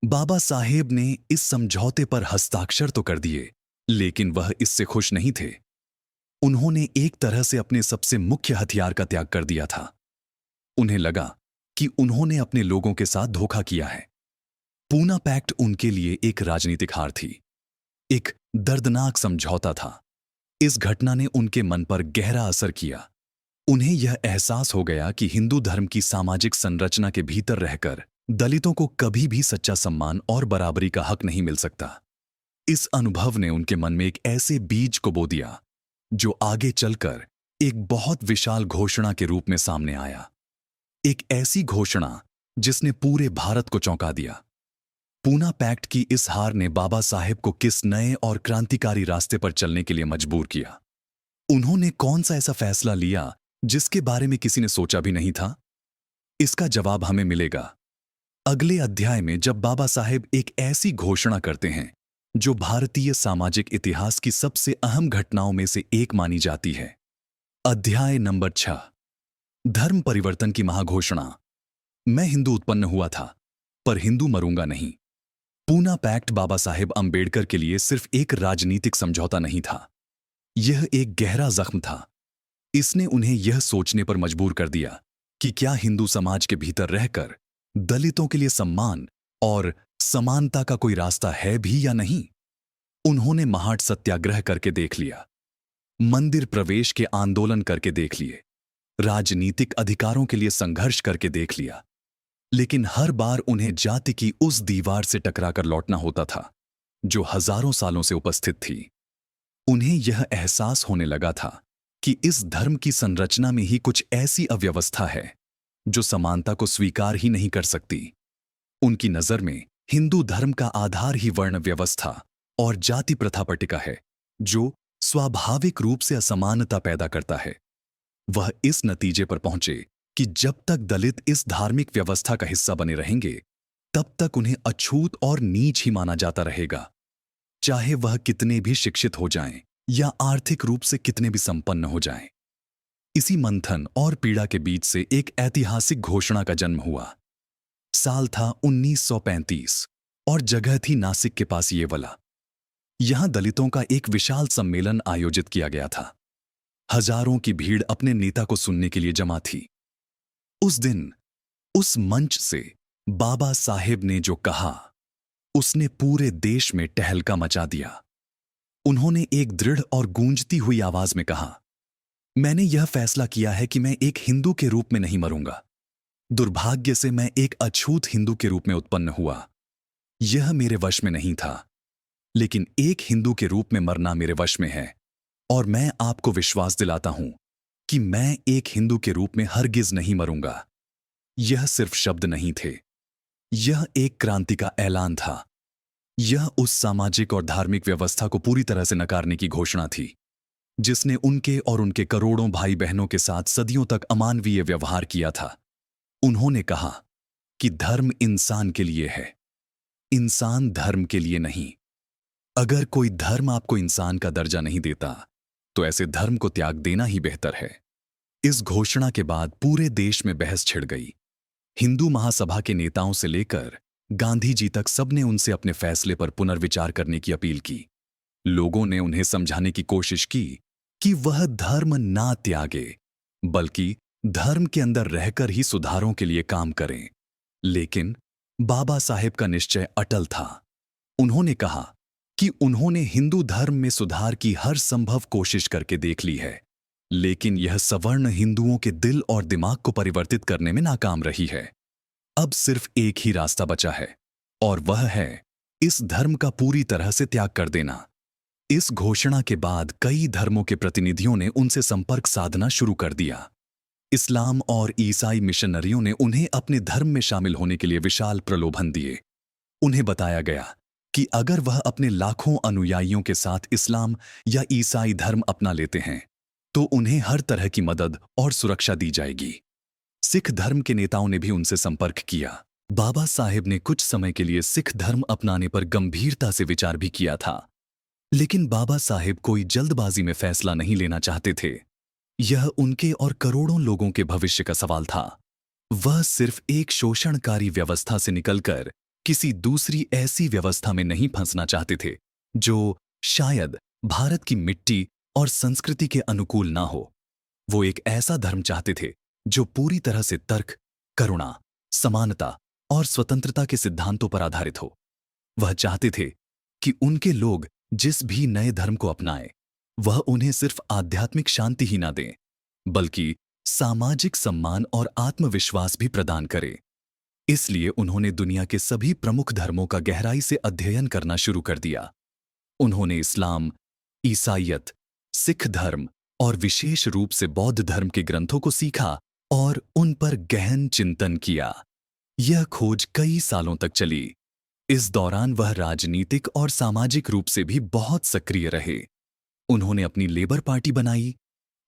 S1: बाबा साहेब ने इस समझौते पर हस्ताक्षर तो कर दिए, लेकिन वह इससे खुश नहीं थे। उन्होंने एक तरह से अपने सबसे मुख्य हथियार का त्याग कर दिया था। उन्हें लगा कि उन्होंने अपने लोगों के साथ धोखा किया है। पूना पैक्ट उनके लिए एक राजनीतिक हार थी, एक दर्दनाक समझौता था। इस घटना ने उनके मन पर गहरा असर किया। उन्हें यह एहसास हो गया कि हिंदू धर्म की सामाजिक संरचना के भीतर रहकर दलितों को कभी भी सच्चा सम्मान और बराबरी का हक नहीं मिल सकता। इस अनुभव ने उनके मन में एक ऐसे बीज को बो दिया जो आगे चलकर एक बहुत विशाल घोषणा के रूप में सामने आया। एक ऐसी घोषणा जिसने पूरे भारत को चौंका दिया। पूना पैक्ट की इस हार ने बाबा साहेब को किस नए और क्रांतिकारी रास्ते पर चलने के लिए मजबूर किया। उन्होंने कौन सा ऐसा फैसला लिया जिसके बारे में किसी ने सोचा भी नहीं था? इसका जवाब हमें मिलेगा अगले अध्याय में, जब बाबा साहेब एक ऐसी घोषणा करते हैं जो भारतीय सामाजिक इतिहास की सबसे अहम घटनाओं में से एक मानी जाती है। अध्याय नंबर 6, धर्म परिवर्तन की महाघोषणा। मैं हिंदू उत्पन्न हुआ था, पर हिंदू मरूंगा नहीं। पूना पैक्ट बाबा साहेब अंबेडकर के लिए सिर्फ एक राजनीतिक समझौता नहीं था, यह एक गहरा जख्म था। इसने उन्हें यह सोचने पर मजबूर कर दिया कि क्या हिंदू समाज के भीतर रहकर दलितों के लिए सम्मान और समानता का कोई रास्ता है भी या नहीं। उन्होंने महाट सत्याग्रह करके देख लिया, मंदिर प्रवेश के आंदोलन करके देख लिए, राजनीतिक अधिकारों के लिए संघर्ष करके देख लिया, लेकिन हर बार उन्हें जाति की उस दीवार से टकराकर लौटना होता था जो हजारों सालों से उपस्थित थी। उन्हें यह एहसास होने लगा था कि इस धर्म की संरचना में ही कुछ ऐसी अव्यवस्था है जो समानता को स्वीकार ही नहीं कर सकती। उनकी नजर में हिंदू धर्म का आधार ही वर्ण व्यवस्था और जाति प्रथा पर टिका है, जो स्वाभाविक रूप से असमानता पैदा करता है। वह इस नतीजे पर पहुंचे कि जब तक दलित इस धार्मिक व्यवस्था का हिस्सा बने रहेंगे, तब तक उन्हें अछूत और नीच ही माना जाता रहेगा, चाहे वह कितने भी शिक्षित हो जाएं या आर्थिक रूप से कितने भी संपन्न हो जाएं। इसी मंथन और पीड़ा के बीच से एक ऐतिहासिक घोषणा का जन्म हुआ। साल था 1935 और जगह थी नासिक के पास येवला। यहां दलितों का एक विशाल सम्मेलन आयोजित किया गया था। हजारों की भीड़ अपने नेता को सुनने के लिए जमा थी। उस दिन उस मंच से बाबा साहेब ने जो कहा, उसने पूरे देश में टहलका मचा दिया। उन्होंने एक दृढ़ और गूंजती हुई आवाज में कहा, मैंने यह फैसला किया है कि मैं एक हिंदू के रूप में नहीं मरूंगा। दुर्भाग्य से मैं एक अछूत हिंदू के रूप में उत्पन्न हुआ। यह मेरे वश में नहीं था, लेकिन एक हिंदू के रूप में मरना मेरे वश में है। और मैं आपको विश्वास दिलाता हूं कि मैं एक हिंदू के रूप में हरगिज नहीं मरूंगा। यह सिर्फ शब्द नहीं थे, यह एक क्रांति का ऐलान था। यह उस सामाजिक और धार्मिक व्यवस्था को पूरी तरह से नकारने की घोषणा थी जिसने उनके और उनके करोड़ों भाई बहनों के साथ सदियों तक अमानवीय व्यवहार किया था। उन्होंने कहा कि धर्म इंसान के लिए है, इंसान धर्म के लिए नहीं। अगर कोई धर्म आपको इंसान का दर्जा नहीं देता, तो ऐसे धर्म को त्याग देना ही बेहतर है। इस घोषणा के बाद पूरे देश में बहस छिड़ गई। हिंदू महासभा के नेताओं से लेकर गांधी जी तक सबने उनसे अपने फैसले पर पुनर्विचार करने की अपील की। लोगों ने उन्हें समझाने की कोशिश की कि वह धर्म ना त्यागे, बल्कि धर्म के अंदर रहकर ही सुधारों के लिए काम करें। लेकिन बाबा साहेब का निश्चय अटल था। उन्होंने कहा कि उन्होंने हिंदू धर्म में सुधार की हर संभव कोशिश करके देख ली है, लेकिन यह सवर्ण हिंदुओं के दिल और दिमाग को परिवर्तित करने में नाकाम रही है। अब सिर्फ एक ही रास्ता बचा है, और वह है इस धर्म का पूरी तरह से त्याग कर देना। इस घोषणा के बाद कई धर्मों के प्रतिनिधियों ने उनसे संपर्क साधना शुरू कर दिया। इस्लाम और ईसाई मिशनरियों ने उन्हें अपने धर्म में शामिल होने के लिए विशाल प्रलोभन दिए। उन्हें बताया गया कि अगर वह अपने लाखों अनुयायियों के साथ इस्लाम या ईसाई धर्म अपना लेते हैं, तो उन्हें हर तरह की मदद और सुरक्षा दी जाएगी। सिख धर्म के नेताओं ने भी उनसे संपर्क किया। बाबा साहेब ने कुछ समय के लिए सिख धर्म अपनाने पर गंभीरता से विचार भी किया था, लेकिन बाबा साहेब कोई जल्दबाजी में फैसला नहीं लेना चाहते थे। यह उनके और करोड़ों लोगों के भविष्य का सवाल था। वह सिर्फ एक शोषणकारी व्यवस्था से निकलकर किसी दूसरी ऐसी व्यवस्था में नहीं फंसना चाहते थे जो शायद भारत की मिट्टी और संस्कृति के अनुकूल ना हो। वो एक ऐसा धर्म चाहते थे जो पूरी तरह से तर्क, करुणा, समानता और स्वतंत्रता के सिद्धांतों पर आधारित हो। वह चाहते थे कि उनके लोग जिस भी नए धर्म को अपनाएं, वह उन्हें सिर्फ आध्यात्मिक शांति ही ना दें, बल्कि सामाजिक सम्मान और आत्मविश्वास भी प्रदान करे। इसलिए उन्होंने दुनिया के सभी प्रमुख धर्मों का गहराई से अध्ययन करना शुरू कर दिया। उन्होंने इस्लाम, ईसाईयत, सिख धर्म और विशेष रूप से बौद्ध धर्म के ग्रंथों को सीखा और उन पर गहन चिंतन किया। यह खोज कई सालों तक चली। इस दौरान वह राजनीतिक और सामाजिक रूप से भी बहुत सक्रिय रहे। उन्होंने अपनी लेबर पार्टी बनाई,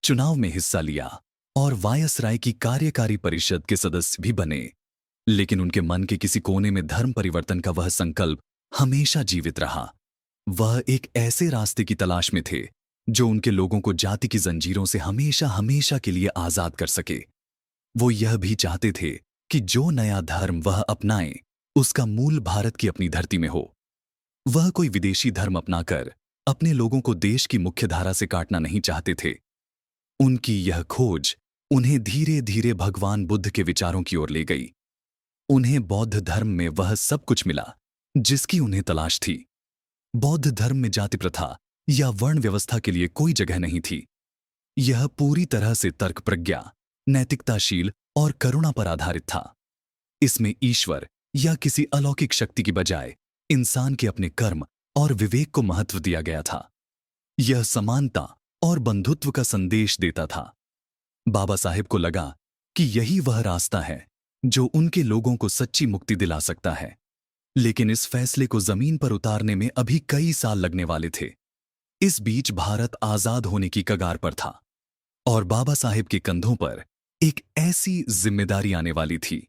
S1: चुनाव में हिस्सा लिया और वायसराय की कार्यकारी परिषद के सदस्य भी बने। लेकिन उनके मन के किसी कोने में धर्म परिवर्तन का वह संकल्प हमेशा जीवित रहा। वह एक ऐसे रास्ते की तलाश में थे जो उनके लोगों को जाति की जंजीरों से हमेशा हमेशा के लिए आजाद कर सके। वो यह भी चाहते थे कि जो नया धर्म वह अपनाएं, उसका मूल भारत की अपनी धरती में हो। वह कोई विदेशी धर्म अपनाकर अपने लोगों को देश की मुख्यधारा से काटना नहीं चाहते थे। उनकी यह खोज उन्हें धीरे धीरे भगवान बुद्ध के विचारों की ओर ले गई। उन्हें बौद्ध धर्म में वह सब कुछ मिला जिसकी उन्हें तलाश थी। बौद्ध धर्म में जाति प्रथा या वर्ण व्यवस्था के लिए कोई जगह नहीं थी। यह पूरी तरह से तर्क प्रज्ञा, नैतिकताशील और करुणा पर आधारित था। इसमें ईश्वर या किसी अलौकिक शक्ति की बजाय इंसान के अपने कर्म और विवेक को महत्व दिया गया था। यह समानता और बंधुत्व का संदेश देता था। बाबा साहेब को लगा कि यही वह रास्ता है जो उनके लोगों को सच्ची मुक्ति दिला सकता है। लेकिन इस फैसले को जमीन पर उतारने में अभी कई साल लगने वाले थे। इस बीच भारत आजाद होने की कगार पर था और बाबा साहेब के कंधों पर एक ऐसी जिम्मेदारी आने वाली थी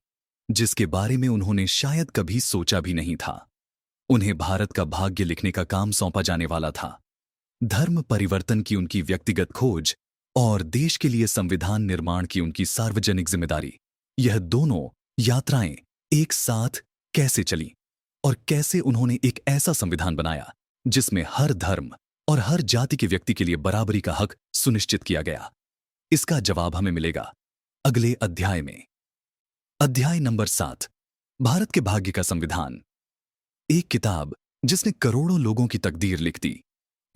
S1: जिसके बारे में उन्होंने शायद कभी सोचा भी नहीं था। उन्हें भारत का भाग्य लिखने का काम सौंपा जाने वाला था। धर्म परिवर्तन की उनकी व्यक्तिगत खोज और देश के लिए संविधान निर्माण की उनकी सार्वजनिक जिम्मेदारी, यह दोनों यात्राएं एक साथ कैसे चलीं और कैसे उन्होंने एक ऐसा संविधान बनाया जिसमें हर धर्म और हर जाति के व्यक्ति के लिए बराबरी का हक सुनिश्चित किया गया। इसका जवाब हमें मिलेगा अगले अध्याय में। अध्याय नंबर 7, भारत के भाग्य का संविधान। एक किताब जिसने करोड़ों लोगों की तकदीर लिख दी।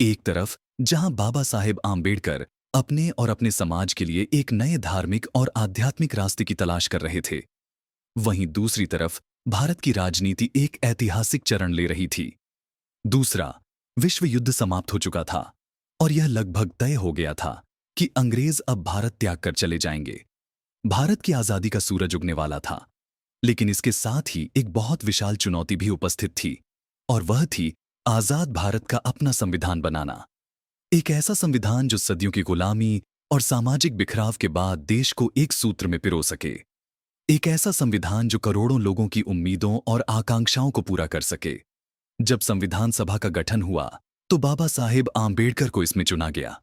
S1: एक तरफ जहां बाबा साहेब आम्बेडकर अपने और अपने समाज के लिए एक नए धार्मिक और आध्यात्मिक रास्ते की तलाश कर रहे थे, वहीं दूसरी तरफ भारत की राजनीति एक ऐतिहासिक चरण ले रही थी। दूसरा विश्व युद्ध समाप्त हो चुका था और यह लगभग तय हो गया था कि अंग्रेज अब भारत त्याग कर चले जाएंगे। भारत की आजादी का सूरज उगने वाला था, लेकिन इसके साथ ही एक बहुत विशाल चुनौती भी उपस्थित थी और वह थी आजाद भारत का अपना संविधान बनाना। एक ऐसा संविधान जो सदियों की गुलामी और सामाजिक बिखराव के बाद देश को एक सूत्र में पिरो सके। एक ऐसा संविधान जो करोड़ों लोगों की उम्मीदों और आकांक्षाओं को पूरा कर सके। जब संविधान सभा का गठन हुआ तो बाबा साहेब आम्बेडकर को इसमें चुना गया।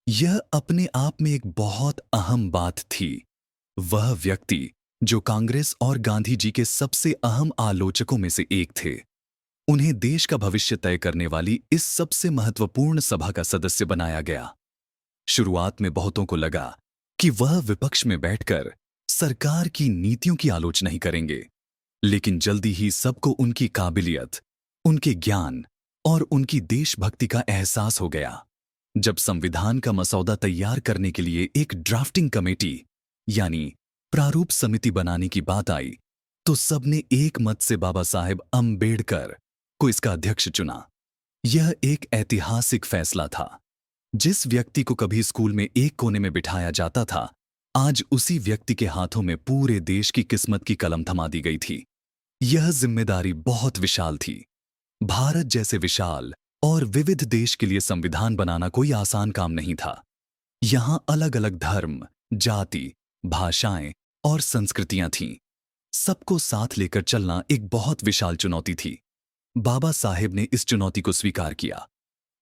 S1: यह अपने आप में एक बहुत अहम बात थी। वह व्यक्ति जो कांग्रेस और गांधी जी के सबसे अहम आलोचकों में से एक थे, उन्हें देश का भविष्य तय करने वाली इस सबसे महत्वपूर्ण सभा का सदस्य बनाया गया। शुरुआत में बहुतों को लगा कि वह विपक्ष में बैठकर सरकार की नीतियों की आलोचना नहीं करेंगे, लेकिन जल्दी ही सबको उनकी काबिलियत, उनके ज्ञान और उनकी देशभक्ति का एहसास हो गया। जब संविधान का मसौदा तैयार करने के लिए एक ड्राफ्टिंग कमेटी यानी प्रारूप समिति बनाने की बात आई, तो सबने एक मत से बाबा साहेब अम्बेडकर को इसका अध्यक्ष चुना। यह एक ऐतिहासिक फैसला था। जिस व्यक्ति को कभी स्कूल में एक कोने में बिठाया जाता था, आज उसी व्यक्ति के हाथों में पूरे देश की किस्मत की कलम थमा दी गई थी। यह जिम्मेदारी बहुत विशाल थी। भारत जैसे विशाल और विविध देश के लिए संविधान बनाना कोई आसान काम नहीं था। यहां अलग अलग धर्म, जाति, भाषाएं और संस्कृतियां थीं। सबको साथ लेकर चलना एक बहुत विशाल चुनौती थी। बाबा साहेब ने इस चुनौती को स्वीकार किया।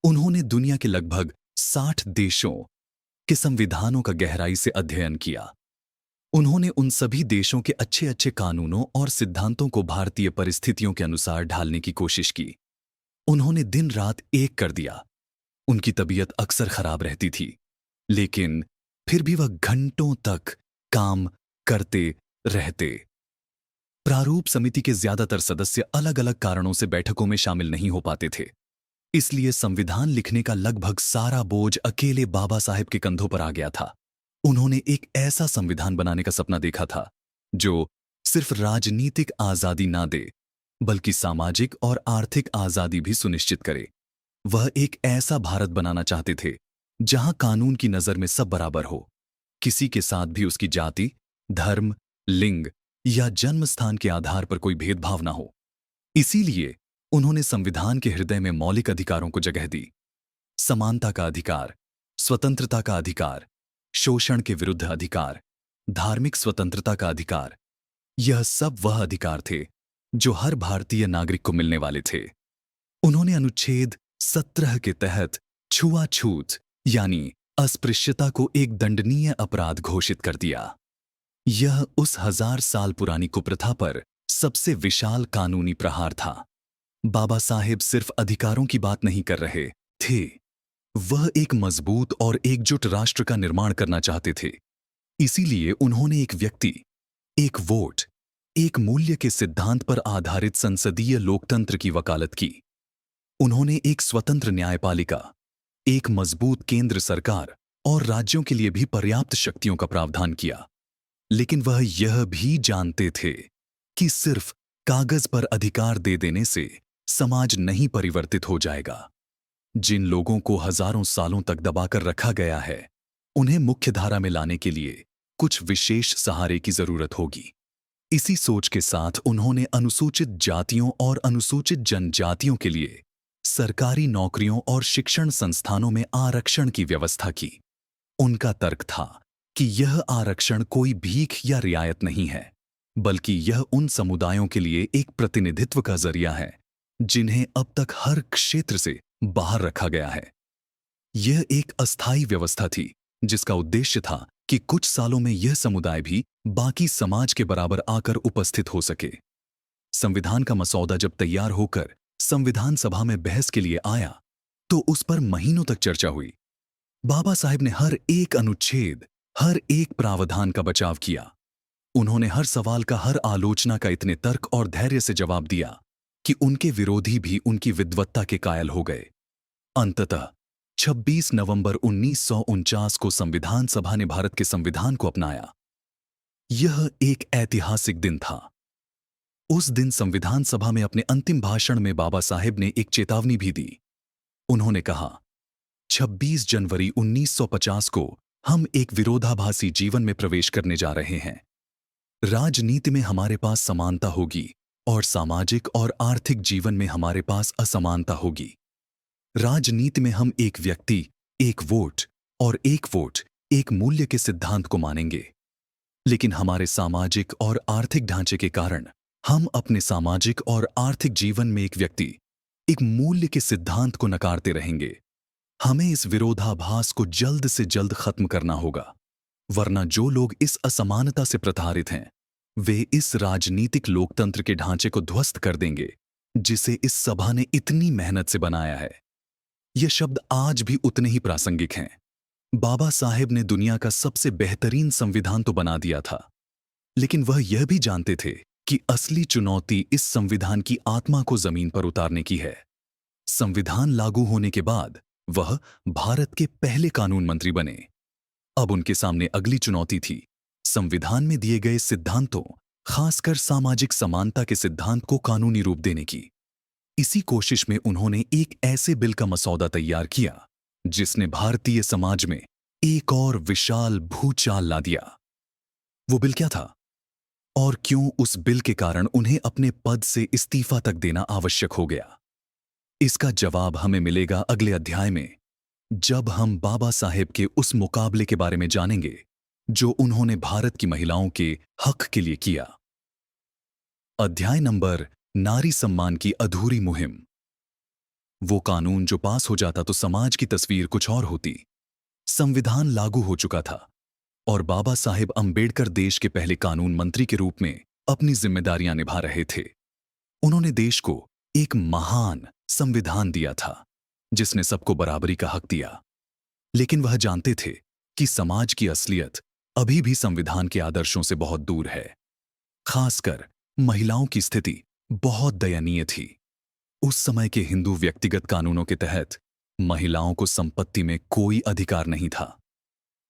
S1: उन्होंने दुनिया के लगभग 60 देशों के संविधानों का गहराई से अध्ययन किया। उन्होंने उन सभी देशों के अच्छे अच्छे कानूनों और सिद्धांतों को भारतीय परिस्थितियों के अनुसार ढालने की कोशिश की। उन्होंने दिन रात एक कर दिया। उनकी तबीयत अक्सर खराब रहती थी, लेकिन फिर भी वह घंटों तक काम करते रहते। प्रारूप समिति के ज्यादातर सदस्य अलग अलग कारणों से बैठकों में शामिल नहीं हो पाते थे, इसलिए संविधान लिखने का लगभग सारा बोझ अकेले बाबा साहेब के कंधों पर आ गया था। उन्होंने एक ऐसा संविधान बनाने का सपना देखा था जो सिर्फ राजनीतिक आजादी ना दे, बल्कि सामाजिक और आर्थिक आजादी भी सुनिश्चित करे। वह एक ऐसा भारत बनाना चाहते थे जहां कानून की नजर में सब बराबर हो, किसी के साथ भी उसकी जाति, धर्म, लिंग या जन्म स्थान के आधार पर कोई भेदभाव ना हो। इसीलिए उन्होंने संविधान के हृदय में मौलिक अधिकारों को जगह दी। समानता का अधिकार, स्वतंत्रता का अधिकार, शोषण के विरुद्ध अधिकार, धार्मिक स्वतंत्रता का अधिकार, यह सब वह अधिकार थे जो हर भारतीय नागरिक को मिलने वाले थे। उन्होंने अनुच्छेद 17 के तहत छुआछूत यानी अस्पृश्यता को एक दंडनीय अपराध घोषित कर दिया। यह उस 1000 साल पुरानी कुप्रथा पर सबसे विशाल कानूनी प्रहार था। बाबा साहेब सिर्फ अधिकारों की बात नहीं कर रहे थे, वह एक मजबूत और एकजुट राष्ट्र का निर्माण करना चाहते थे। इसीलिए उन्होंने एक व्यक्ति, एक वोट, एक मूल्य के सिद्धांत पर आधारित संसदीय लोकतंत्र की वकालत की। उन्होंने एक स्वतंत्र न्यायपालिका, एक मजबूत केंद्र सरकार और राज्यों के लिए भी पर्याप्त शक्तियों का प्रावधान किया। लेकिन वह यह भी जानते थे कि सिर्फ कागज पर अधिकार दे देने से समाज नहीं परिवर्तित हो जाएगा। जिन लोगों को हजारों सालों तक दबाकर रखा गया है, उन्हें मुख्यधारा में लाने के लिए कुछ विशेष सहारे की जरूरत होगी। इसी सोच के साथ उन्होंने अनुसूचित जातियों और अनुसूचित जनजातियों के लिए सरकारी नौकरियों और शिक्षण संस्थानों में आरक्षण की व्यवस्था की। उनका तर्क था कि यह आरक्षण कोई भीख या रियायत नहीं है, बल्कि यह उन समुदायों के लिए एक प्रतिनिधित्व का जरिया है जिन्हें अब तक हर क्षेत्र से बाहर रखा गया है। यह एक अस्थायी व्यवस्था थी जिसका उद्देश्य था कि कुछ सालों में यह समुदाय भी बाकी समाज के बराबर आकर उपस्थित हो सके। संविधान का मसौदा जब तैयार होकर संविधान सभा में बहस के लिए आया, तो उस पर महीनों तक चर्चा हुई। बाबा साहेब ने हर एक अनुच्छेद, हर एक प्रावधान का बचाव किया। उन्होंने हर सवाल का, हर आलोचना का इतने तर्क और धैर्य से जवाब दिया कि उनके विरोधी भी उनकी विद्वत्ता के कायल हो गए। अंततः 26 नवंबर 1949 को संविधान सभा ने भारत के संविधान को अपनाया। यह एक ऐतिहासिक दिन था। उस दिन संविधान सभा में अपने अंतिम भाषण में बाबा साहेब ने एक चेतावनी भी दी। उन्होंने कहा, 26 जनवरी 1950 को हम एक विरोधाभासी जीवन में प्रवेश करने जा रहे हैं। राजनीति में हमारे पास समानता होगी और सामाजिक और आर्थिक जीवन में हमारे पास असमानता होगी। राजनीति में हम एक व्यक्ति, एक वोट और एक वोट, एक मूल्य के सिद्धांत को मानेंगे, लेकिन हमारे सामाजिक और आर्थिक ढांचे के कारण हम अपने सामाजिक और आर्थिक जीवन में एक व्यक्ति, एक मूल्य के सिद्धांत को नकारते रहेंगे। हमें इस विरोधाभास को जल्द से जल्द खत्म करना होगा, वरना जो लोग इस असमानता से प्रताड़ित हैं, वे इस राजनीतिक लोकतंत्र के ढांचे को ध्वस्त कर देंगे जिसे इस सभा ने इतनी मेहनत से बनाया है। ये शब्द आज भी उतने ही प्रासंगिक हैं। बाबा साहेब ने दुनिया का सबसे बेहतरीन संविधान तो बना दिया था, लेकिन वह यह भी जानते थे कि असली चुनौती इस संविधान की आत्मा को जमीन पर उतारने की है। संविधान लागू होने के बाद वह भारत के पहले कानून मंत्री बने। अब उनके सामने अगली चुनौती थी संविधान में दिए गए सिद्धांतों, खासकर सामाजिक समानता के सिद्धांत को कानूनी रूप देने की। इसी कोशिश में उन्होंने एक ऐसे बिल का मसौदा तैयार किया जिसने भारतीय समाज में एक और विशाल भूचाल ला दिया। वो बिल क्या था और क्यों उस बिल के कारण उन्हें अपने पद से इस्तीफा तक देना आवश्यक हो गया? इसका जवाब हमें मिलेगा अगले अध्याय में, जब हम बाबा साहेब के उस मुकाबले के बारे में जानेंगे जो उन्होंने भारत की महिलाओं के हक के लिए किया। अध्याय नंबर, नारी सम्मान की अधूरी मुहिम। वो कानून जो पास हो जाता तो समाज की तस्वीर कुछ और होती। संविधान लागू हो चुका था और बाबा साहेब अंबेडकर देश के पहले कानून मंत्री के रूप में अपनी जिम्मेदारियां निभा रहे थे। उन्होंने देश को एक महान संविधान दिया था जिसने सबको बराबरी का हक दिया। लेकिन वह जानते थे कि समाज की असलियत अभी भी संविधान के आदर्शों से बहुत दूर है। खासकर महिलाओं की स्थिति बहुत दयनीय थी। उस समय के हिंदू व्यक्तिगत कानूनों के तहत महिलाओं को संपत्ति में कोई अधिकार नहीं था,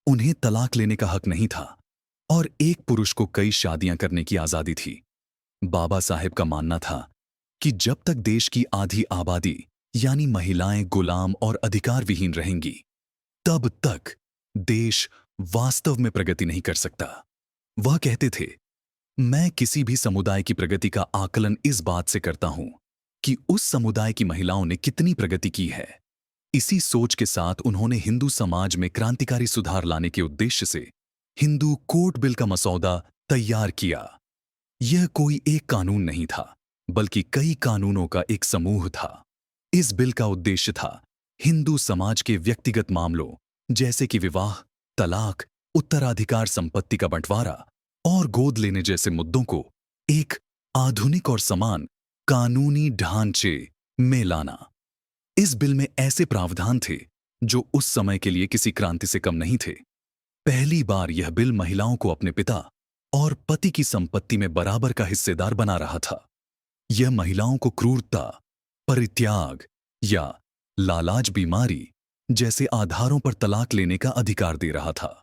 S1: उन्हें तलाक लेने का हक नहीं था और एक पुरुष को कई शादियां करने की आजादी थी। बाबा साहेब का मानना था कि जब तक देश की आधी आबादी यानी महिलाएं गुलाम और अधिकार विहीन रहेंगी, तब तक देश वास्तव में प्रगति नहीं कर सकता। वह कहते थे, मैं किसी भी समुदाय की प्रगति का आकलन इस बात से करता हूं कि उस समुदाय की महिलाओं ने कितनी प्रगति की है। इसी सोच के साथ उन्होंने हिंदू समाज में क्रांतिकारी सुधार लाने के उद्देश्य से हिंदू कोर्ट बिल का मसौदा तैयार किया। यह कोई एक कानून नहीं था, बल्कि कई कानूनों का एक समूह था। इस बिल का उद्देश्य था हिंदू समाज के व्यक्तिगत मामलों जैसे कि विवाह, तलाक, उत्तराधिकार संपत्ति का बंटवारा और गोद लेने जैसे मुद्दों को एक आधुनिक और समान कानूनी ढांचे में लाना। इस बिल में ऐसे प्रावधान थे जो उस समय के लिए किसी क्रांति से कम नहीं थे। पहली बार यह बिल महिलाओं को अपने पिता और पति की संपत्ति में बराबर का हिस्सेदार बना रहा था। यह महिलाओं को क्रूरता, परित्याग या लालाज बीमारी जैसे आधारों पर तलाक लेने का अधिकार दे रहा था।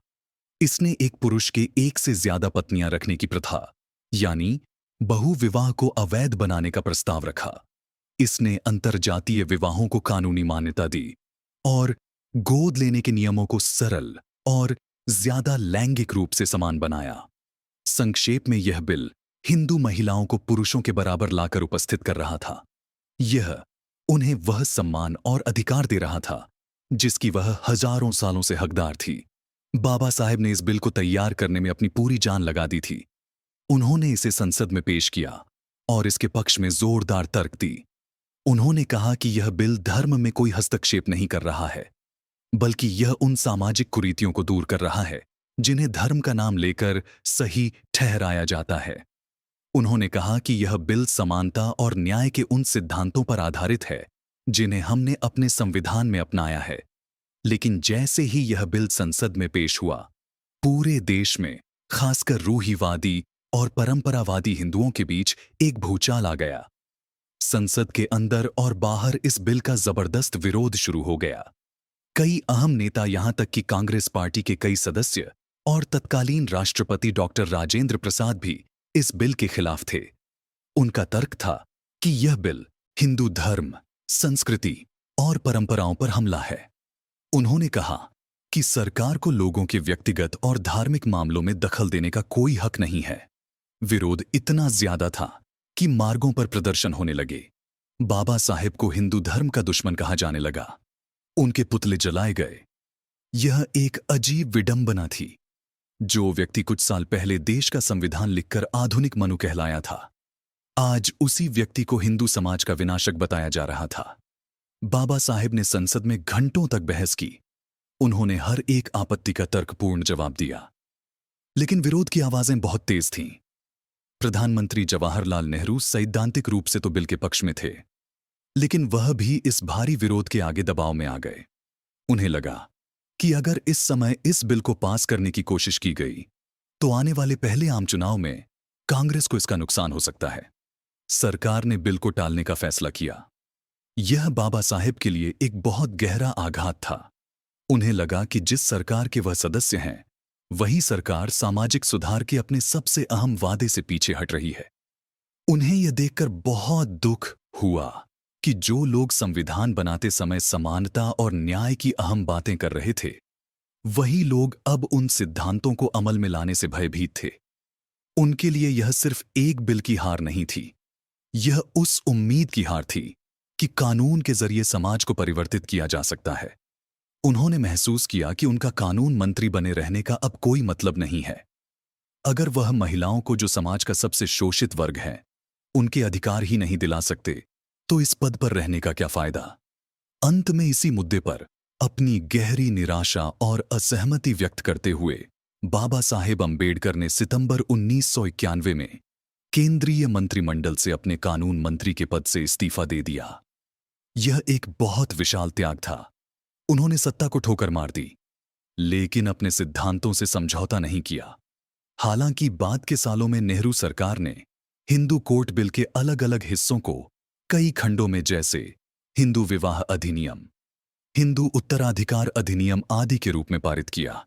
S1: इसने एक पुरुष के एक से ज्यादा पत्नियां रखने की प्रथा यानी बहुविवाह को अवैध बनाने का प्रस्ताव रखा। इसने अंतरजातीय विवाहों को कानूनी मान्यता दी और गोद लेने के नियमों को सरल और ज्यादा लैंगिक रूप से समान बनाया। संक्षेप में यह बिल हिंदू महिलाओं को पुरुषों के बराबर लाकर उपस्थित कर रहा था। यह उन्हें वह सम्मान और अधिकार दे रहा था जिसकी वह हजारों सालों से हकदार थी। बाबा साहेब ने इस बिल को तैयार करने में अपनी पूरी जान लगा दी थी। उन्होंने इसे संसद में पेश किया और इसके पक्ष में जोरदार तर्क दी। उन्होंने कहा कि यह बिल धर्म में कोई हस्तक्षेप नहीं कर रहा है, बल्कि यह उन सामाजिक कुरीतियों को दूर कर रहा है जिन्हें धर्म का नाम लेकर सही ठहराया जाता है। उन्होंने कहा कि यह बिल समानता और न्याय के उन सिद्धांतों पर आधारित है जिन्हें हमने अपने संविधान में अपनाया है। लेकिन जैसे ही यह बिल संसद में पेश हुआ, पूरे देश में खासकर रूढ़िवादी और परंपरावादी हिंदुओं के बीच एक भूचाल आ गया। संसद के अंदर और बाहर इस बिल का जबरदस्त विरोध शुरू हो गया। कई अहम नेता, यहां तक कि कांग्रेस पार्टी के कई सदस्य और तत्कालीन राष्ट्रपति डॉक्टर राजेंद्र प्रसाद भी इस बिल के खिलाफ थे। उनका तर्क था कि यह बिल हिंदू धर्म, संस्कृति और परंपराओं पर हमला है। उन्होंने कहा कि सरकार को लोगों के व्यक्तिगत और धार्मिक मामलों में दखल देने का कोई हक नहीं है। विरोध इतना ज्यादा था कि मार्गों पर प्रदर्शन होने लगे। बाबा साहेब को हिंदू धर्म का दुश्मन कहा जाने लगा। उनके पुतले जलाए गए। यह एक अजीब विडंबना थी। जो व्यक्ति कुछ साल पहले देश का संविधान लिखकर आधुनिक मनु कहलाया था, आज उसी व्यक्ति को हिंदू समाज का विनाशक बताया जा रहा था। बाबा साहेब ने संसद में घंटों तक बहस की। उन्होंने हर एक आपत्ति का तर्कपूर्ण जवाब दिया, लेकिन विरोध की आवाजें बहुत तेज थीं। प्रधानमंत्री जवाहरलाल नेहरू सैद्धांतिक रूप से तो बिल के पक्ष में थे, लेकिन वह भी इस भारी विरोध के आगे दबाव में आ गए। उन्हें लगा कि अगर इस समय इस बिल को पास करने की कोशिश की गई तो आने वाले पहले आम चुनाव में कांग्रेस को इसका नुकसान हो सकता है। सरकार ने बिल को टालने का फैसला किया। यह बाबा साहेब के लिए एक बहुत गहरा आघात था। उन्हें लगा कि जिस सरकार के वह सदस्य हैं, वही सरकार सामाजिक सुधार के अपने सबसे अहम वादे से पीछे हट रही है। उन्हें यह देखकर बहुत दुख हुआ कि जो लोग संविधान बनाते समय समानता और न्याय की अहम बातें कर रहे थे, वही लोग अब उन सिद्धांतों को अमल में लाने से भयभीत थे। उनके लिए यह सिर्फ एक बिल की हार नहीं थी, यह उस उम्मीद की हार थी कि कानून के जरिए समाज को परिवर्तित किया जा सकता है। उन्होंने महसूस किया कि उनका कानून मंत्री बने रहने का अब कोई मतलब नहीं है। अगर वह महिलाओं को, जो समाज का सबसे शोषित वर्ग है, उनके अधिकार ही नहीं दिला सकते, तो इस पद पर रहने का क्या फायदा। अंत में इसी मुद्दे पर अपनी गहरी निराशा और असहमति व्यक्त करते हुए बाबा साहेब अंबेडकर ने सितंबर 1991 में केंद्रीय मंत्रिमंडल से अपने कानून मंत्री के पद से इस्तीफा दे दिया। यह एक बहुत विशाल त्याग था। उन्होंने सत्ता को ठोकर मार दी, लेकिन अपने सिद्धांतों से समझौता नहीं किया। हालांकि बाद के सालों में नेहरू सरकार ने हिंदू कोर्ट बिल के अलग अलग हिस्सों को कई खंडों में, जैसे हिंदू विवाह अधिनियम, हिंदू उत्तराधिकार अधिनियम आदि के रूप में पारित किया।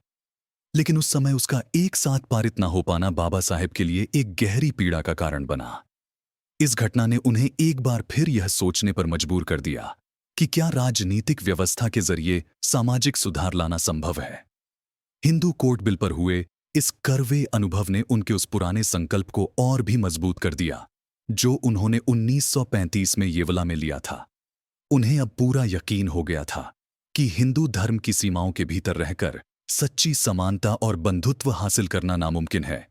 S1: लेकिन उस समय उसका एक साथ पारित न हो पाना बाबा साहेब के लिए एक गहरी पीड़ा का कारण बना। इस घटना ने उन्हें एक बार फिर यह सोचने पर मजबूर कर दिया कि क्या राजनीतिक व्यवस्था के जरिए सामाजिक सुधार लाना संभव है। हिंदू कोर्ट बिल पर हुए इस कड़वे अनुभव ने उनके उस पुराने संकल्प को और भी मजबूत कर दिया जो उन्होंने 1935 में येवला में लिया था। उन्हें अब पूरा यकीन हो गया था कि हिंदू धर्म की सीमाओं के भीतर रहकर सच्ची समानता और बंधुत्व हासिल करना नामुमकिन है।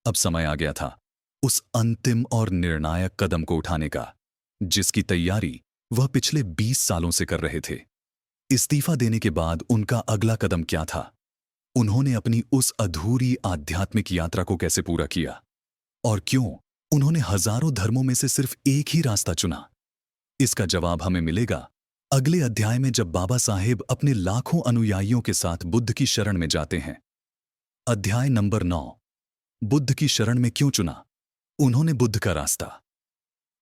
S1: अब समय आ गया था उस अंतिम और निर्णायक कदम को उठाने का, जिसकी तैयारी वह पिछले 20 सालों से कर रहे थे। इस्तीफा देने के बाद उनका अगला कदम क्या था? उन्होंने अपनी उस अधूरी आध्यात्मिक यात्रा को कैसे पूरा किया? और क्यों उन्होंने हजारों धर्मों में से सिर्फ एक ही रास्ता चुना? इसका जवाब हमें मिलेगा अगले अध्याय में, जब बाबा साहेब अपने लाखों अनुयायियों के साथ बुद्ध की शरण में जाते हैं। अध्याय नंबर 9, बुद्ध की शरण में क्यों चुना? उन्होंने बुद्ध का रास्ता।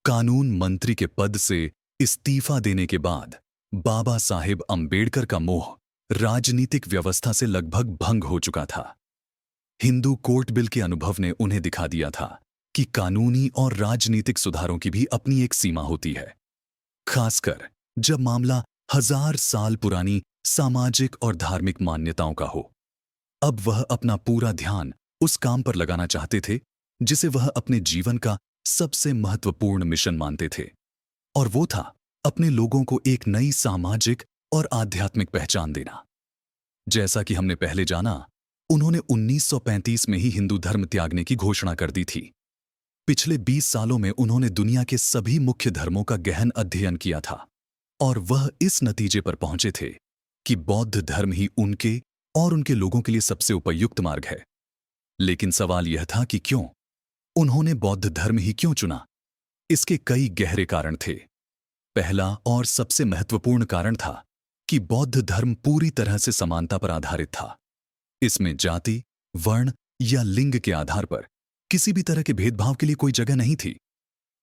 S1: कानून मंत्री के पद से इस्तीफा देने के बाद बाबा साहेब अंबेडकर का मोह राजनीतिक व्यवस्था से लगभग भंग हो चुका था। हिंदू कोर्ट बिल के अनुभव ने उन्हें दिखा दिया था कि कानूनी और राजनीतिक सुधारों की भी अपनी एक सीमा होती है, खासकर जब मामला 1000 साल पुरानी सामाजिक और धार्मिक मान्यताओं का हो। अब वह अपना पूरा ध्यान उस काम पर लगाना चाहते थे जिसे वह अपने जीवन का सबसे महत्वपूर्ण मिशन मानते थे, और वो था अपने लोगों को एक नई सामाजिक और आध्यात्मिक पहचान देना। जैसा कि हमने पहले जाना, उन्होंने 1935 में ही हिंदू धर्म त्यागने की घोषणा कर दी थी। पिछले 20 सालों में उन्होंने दुनिया के सभी मुख्य धर्मों का गहन अध्ययन किया था और वह इस नतीजे पर पहुंचे थे कि बौद्ध धर्म ही उनके और उनके लोगों के लिए सबसे उपयुक्त मार्ग है। लेकिन सवाल यह था कि क्यों उन्होंने बौद्ध धर्म ही क्यों चुना? इसके कई गहरे कारण थे। पहला और सबसे महत्वपूर्ण कारण था कि बौद्ध धर्म पूरी तरह से समानता पर आधारित था। इसमें जाति, वर्ण या लिंग के आधार पर किसी भी तरह के भेदभाव के लिए कोई जगह नहीं थी।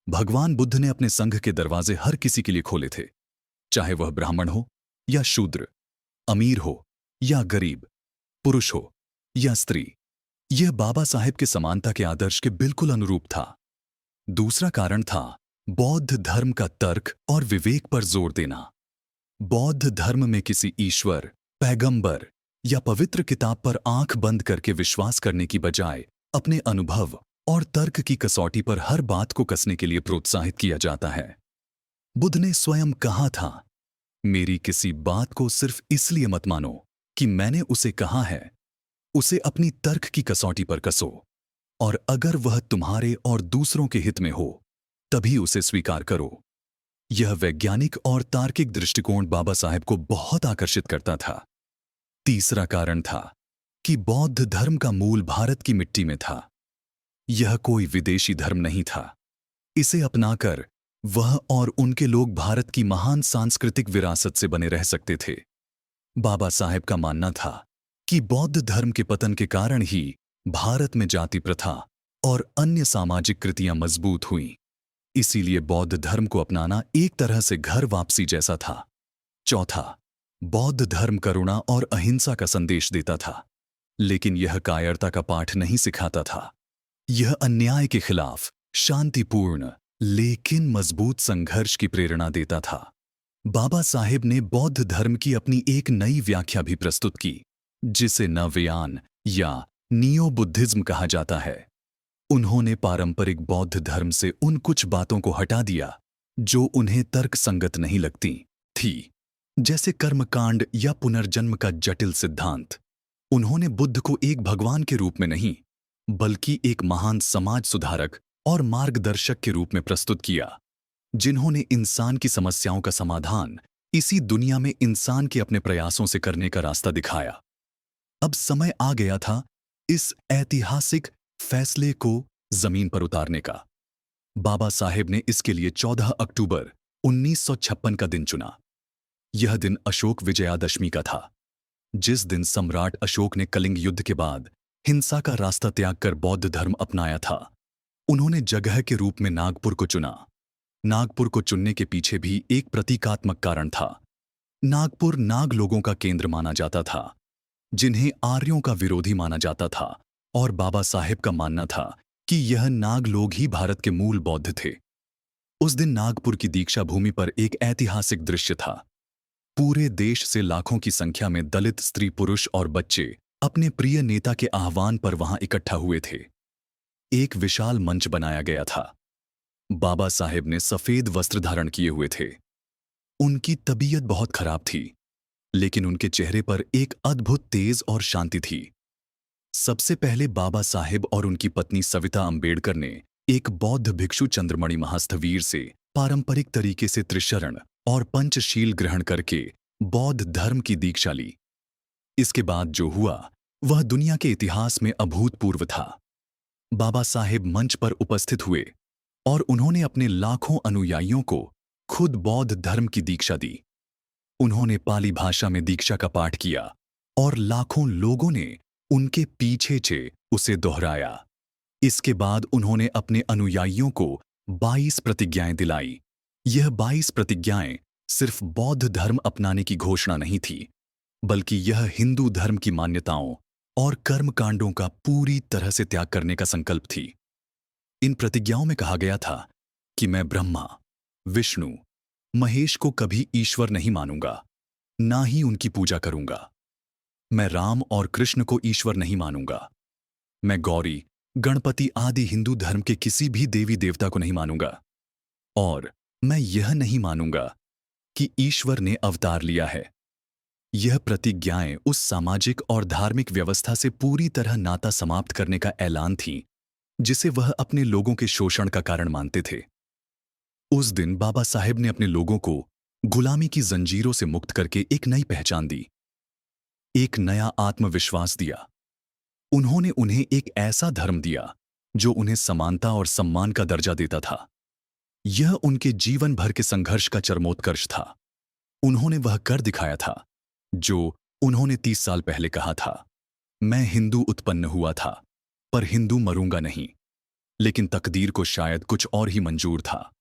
S1: भगवान बुद्ध ने अपने संघ के दरवाजे हर किसी के लिए खोले थे, चाहे वह ब्राह्मण हो या शूद्र, अमीर हो या गरीब, पुरुष हो या स्त्री। यह बाबा साहेब के समानता के आदर्श के बिल्कुल अनुरूप था। दूसरा कारण था बौद्ध धर्म का तर्क और विवेक पर जोर देना। बौद्ध धर्म में किसी ईश्वर, पैगंबर या पवित्र किताब पर आंख बंद करके विश्वास करने की बजाय अपने अनुभव और तर्क की कसौटी पर हर बात को कसने के लिए प्रोत्साहित किया जाता है। बुद्ध ने स्वयं कहा था, मेरी किसी बात को सिर्फ इसलिए मत मानो कि मैंने उसे कहा है, उसे अपनी तर्क की कसौटी पर कसो, और अगर वह तुम्हारे और दूसरों के हित में हो तभी उसे स्वीकार करो। यह वैज्ञानिक और तार्किक दृष्टिकोण बाबा साहेब को बहुत आकर्षित करता था। तीसरा कारण था कि बौद्ध धर्म का मूल भारत की मिट्टी में था। यह कोई विदेशी धर्म नहीं था। इसे अपनाकर वह और उनके लोग भारत की महान सांस्कृतिक विरासत से बने रह सकते थे। बाबा साहेब का मानना था कि बौद्ध धर्म के पतन के कारण ही भारत में जाति प्रथा और अन्य सामाजिक कृतियां मजबूत हुईं। इसीलिए बौद्ध धर्म को अपनाना एक तरह से घर वापसी जैसा था। चौथा, बौद्ध धर्म करुणा और अहिंसा का संदेश देता था, लेकिन यह कायरता का पाठ नहीं सिखाता था। यह अन्याय के खिलाफ शांतिपूर्ण लेकिन मजबूत संघर्ष की प्रेरणा देता था। बाबा साहेब ने बौद्ध धर्म की अपनी एक नई व्याख्या भी प्रस्तुत की, जिसे नवयान या नियो बुद्धिज्म कहा जाता है। उन्होंने पारंपरिक बौद्ध धर्म से उन कुछ बातों को हटा दिया जो उन्हें तर्कसंगत नहीं लगती थी, जैसे कर्मकांड या पुनर्जन्म का जटिल सिद्धांत। उन्होंने बुद्ध को एक भगवान के रूप में नहीं, बल्कि एक महान समाज सुधारक और मार्गदर्शक के रूप में प्रस्तुत किया, जिन्होंने इंसान की समस्याओं का समाधान इसी दुनिया में इंसान के अपने प्रयासों से करने का रास्ता दिखाया। अब समय आ गया था इस ऐतिहासिक फैसले को जमीन पर उतारने का। बाबा साहेब ने इसके लिए 14 अक्टूबर 1956 का दिन चुना। यह दिन अशोक विजयादशमी का था, जिस दिन सम्राट अशोक ने कलिंग युद्ध के बाद हिंसा का रास्ता त्याग कर बौद्ध धर्म अपनाया था। उन्होंने जगह के रूप में नागपुर को चुना। नागपुर को चुनने के पीछे भी एक प्रतीकात्मक कारण था। नागपुर नाग लोगों का केंद्र माना जाता था, जिन्हें आर्यों का विरोधी माना जाता था, और बाबा साहेब का मानना था कि यह नाग लोग ही भारत के मूल बौद्ध थे। उस दिन नागपुर की दीक्षा भूमि पर एक ऐतिहासिक दृश्य था। पूरे देश से लाखों की संख्या में दलित स्त्री, पुरुष और बच्चे अपने प्रिय नेता के आह्वान पर वहां इकट्ठा हुए थे। एक विशाल मंच बनाया गया था। बाबा साहेब ने सफेद वस्त्र धारण किए हुए थे। उनकी तबीयत बहुत खराब थी, लेकिन उनके चेहरे पर एक अद्भुत तेज और शांति थी। सबसे पहले बाबा साहेब और उनकी पत्नी सविता अम्बेडकर ने एक बौद्ध भिक्षु चंद्रमणि महास्थवीर से पारंपरिक तरीके से त्रिशरण और पंचशील ग्रहण करके बौद्ध धर्म की दीक्षा ली। इसके बाद जो हुआ वह दुनिया के इतिहास में अभूतपूर्व था। बाबा साहेब मंच पर उपस्थित हुए और उन्होंने अपने लाखों अनुयायियों को खुद बौद्ध धर्म की दीक्षा दी। उन्होंने पाली भाषा में दीक्षा का पाठ किया और लाखों लोगों ने उनके पीछे उसे दोहराया। इसके बाद उन्होंने अपने अनुयायियों को 22 प्रतिज्ञाएं दिलाई। यह 22 प्रतिज्ञाएं सिर्फ बौद्ध धर्म अपनाने की घोषणा नहीं थी, बल्कि यह हिंदू धर्म की मान्यताओं और कर्मकांडों का पूरी तरह से त्याग करने का संकल्प थी। इन प्रतिज्ञाओं में कहा गया था कि मैं ब्रह्मा, विष्णु, महेश को कभी ईश्वर नहीं मानूंगा, ना ही उनकी पूजा करूंगा। मैं राम और कृष्ण को ईश्वर नहीं मानूंगा। मैं गौरी, गणपति आदि हिंदू धर्म के किसी भी देवी देवता को नहीं मानूंगा। और मैं यह नहीं मानूंगा कि ईश्वर ने अवतार लिया है। यह प्रतिज्ञाएं उस सामाजिक और धार्मिक व्यवस्था से पूरी तरह नाता समाप्त करने का ऐलान थी, जिसे वह अपने लोगों के शोषण का कारण मानते थे। उस दिन बाबा साहेब ने अपने लोगों को गुलामी की जंजीरों से मुक्त करके एक नई पहचान दी, एक नया आत्मविश्वास दिया। उन्होंने उन्हें एक ऐसा धर्म दिया जो उन्हें समानता और सम्मान का दर्जा देता था। यह उनके जीवन भर के संघर्ष का चरमोत्कर्ष था। उन्होंने वह कर दिखाया था जो उन्होंने 30 साल पहले कहा था, मैं हिंदू उत्पन्न हुआ था, पर हिंदू मरूंगा नहीं। लेकिन तकदीर को शायद कुछ और ही मंजूर था।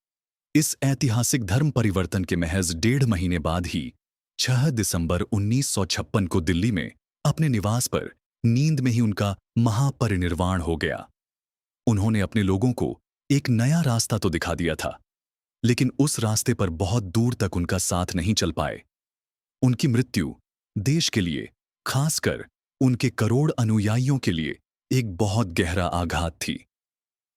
S1: इस ऐतिहासिक धर्म परिवर्तन के महज 1.5 महीने बाद ही 6 दिसंबर 1956 को दिल्ली में अपने निवास पर नींद में ही उनका महापरिनिर्वाण हो गया। उन्होंने अपने लोगों को एक नया रास्ता तो दिखा दिया था, लेकिन उस रास्ते पर बहुत दूर तक उनका साथ नहीं चल पाए। उनकी मृत्यु देश के लिए, खासकर उनके करोड़ अनुयायियों के लिए एक बहुत गहरा आघात थी।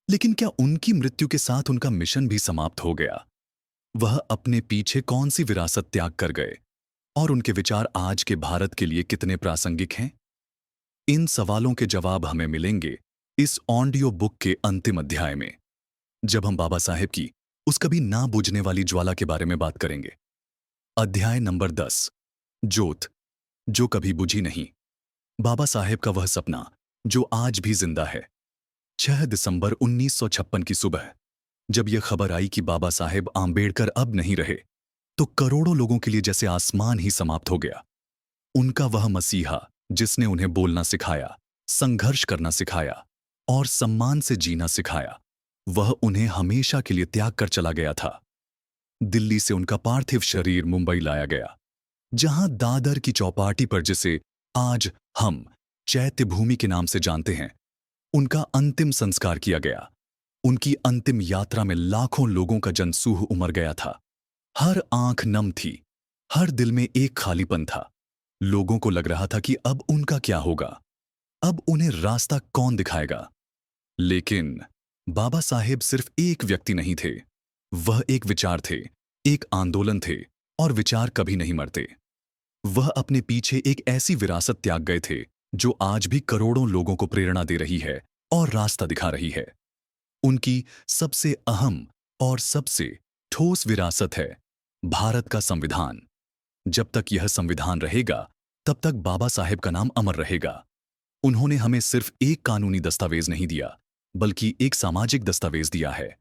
S1: लेकिन क्या उनकी मृत्यु के साथ उनका मिशन भी समाप्त हो गया? वह अपने पीछे कौन सी विरासत त्याग कर गए और उनके विचार आज के भारत के लिए कितने प्रासंगिक हैं? इन सवालों के जवाब हमें मिलेंगे इस ऑडियो बुक के अंतिम अध्याय में, जब हम बाबा साहेब की उस कभी ना बुझने वाली ज्वाला के बारे में बात करेंगे। अध्याय नंबर 10, जोत जो कभी बुझी नहीं। बाबा साहेब का वह सपना जो आज भी जिंदा है। 6 दिसंबर 1956 की सुबह जब यह खबर आई कि बाबा साहेब आंबेडकर अब नहीं रहे, तो करोड़ों लोगों के लिए जैसे आसमान ही समाप्त हो गया। उनका वह मसीहा जिसने उन्हें बोलना सिखाया, संघर्ष करना सिखाया और सम्मान से जीना सिखाया, वह उन्हें हमेशा के लिए त्याग कर चला गया था। दिल्ली से उनका पार्थिव शरीर मुंबई लाया गया, जहां दादर की चौपाटी पर, जिसे आज हम चैत्य भूमि के नाम से जानते हैं, उनका अंतिम संस्कार किया गया। उनकी अंतिम यात्रा में लाखों लोगों का जनसूह उमड़ गया था। हर आंख नम थी, हर दिल में एक खालीपन था। लोगों को लग रहा था कि अब उनका क्या होगा, अब उन्हें रास्ता कौन दिखाएगा। लेकिन बाबा साहेब सिर्फ एक व्यक्ति नहीं थे, वह एक विचार थे, एक आंदोलन थे, और विचार कभी नहीं मरते। वह अपने पीछे एक ऐसी विरासत त्याग गए थे जो आज भी करोड़ों लोगों को प्रेरणा दे रही है और रास्ता दिखा रही है। उनकी सबसे अहम और सबसे ठोस विरासत है भारत का संविधान। जब तक यह संविधान रहेगा, तब तक बाबा साहेब का नाम अमर रहेगा। उन्होंने हमें सिर्फ एक कानूनी दस्तावेज नहीं दिया, बल्कि एक सामाजिक दस्तावेज दिया है।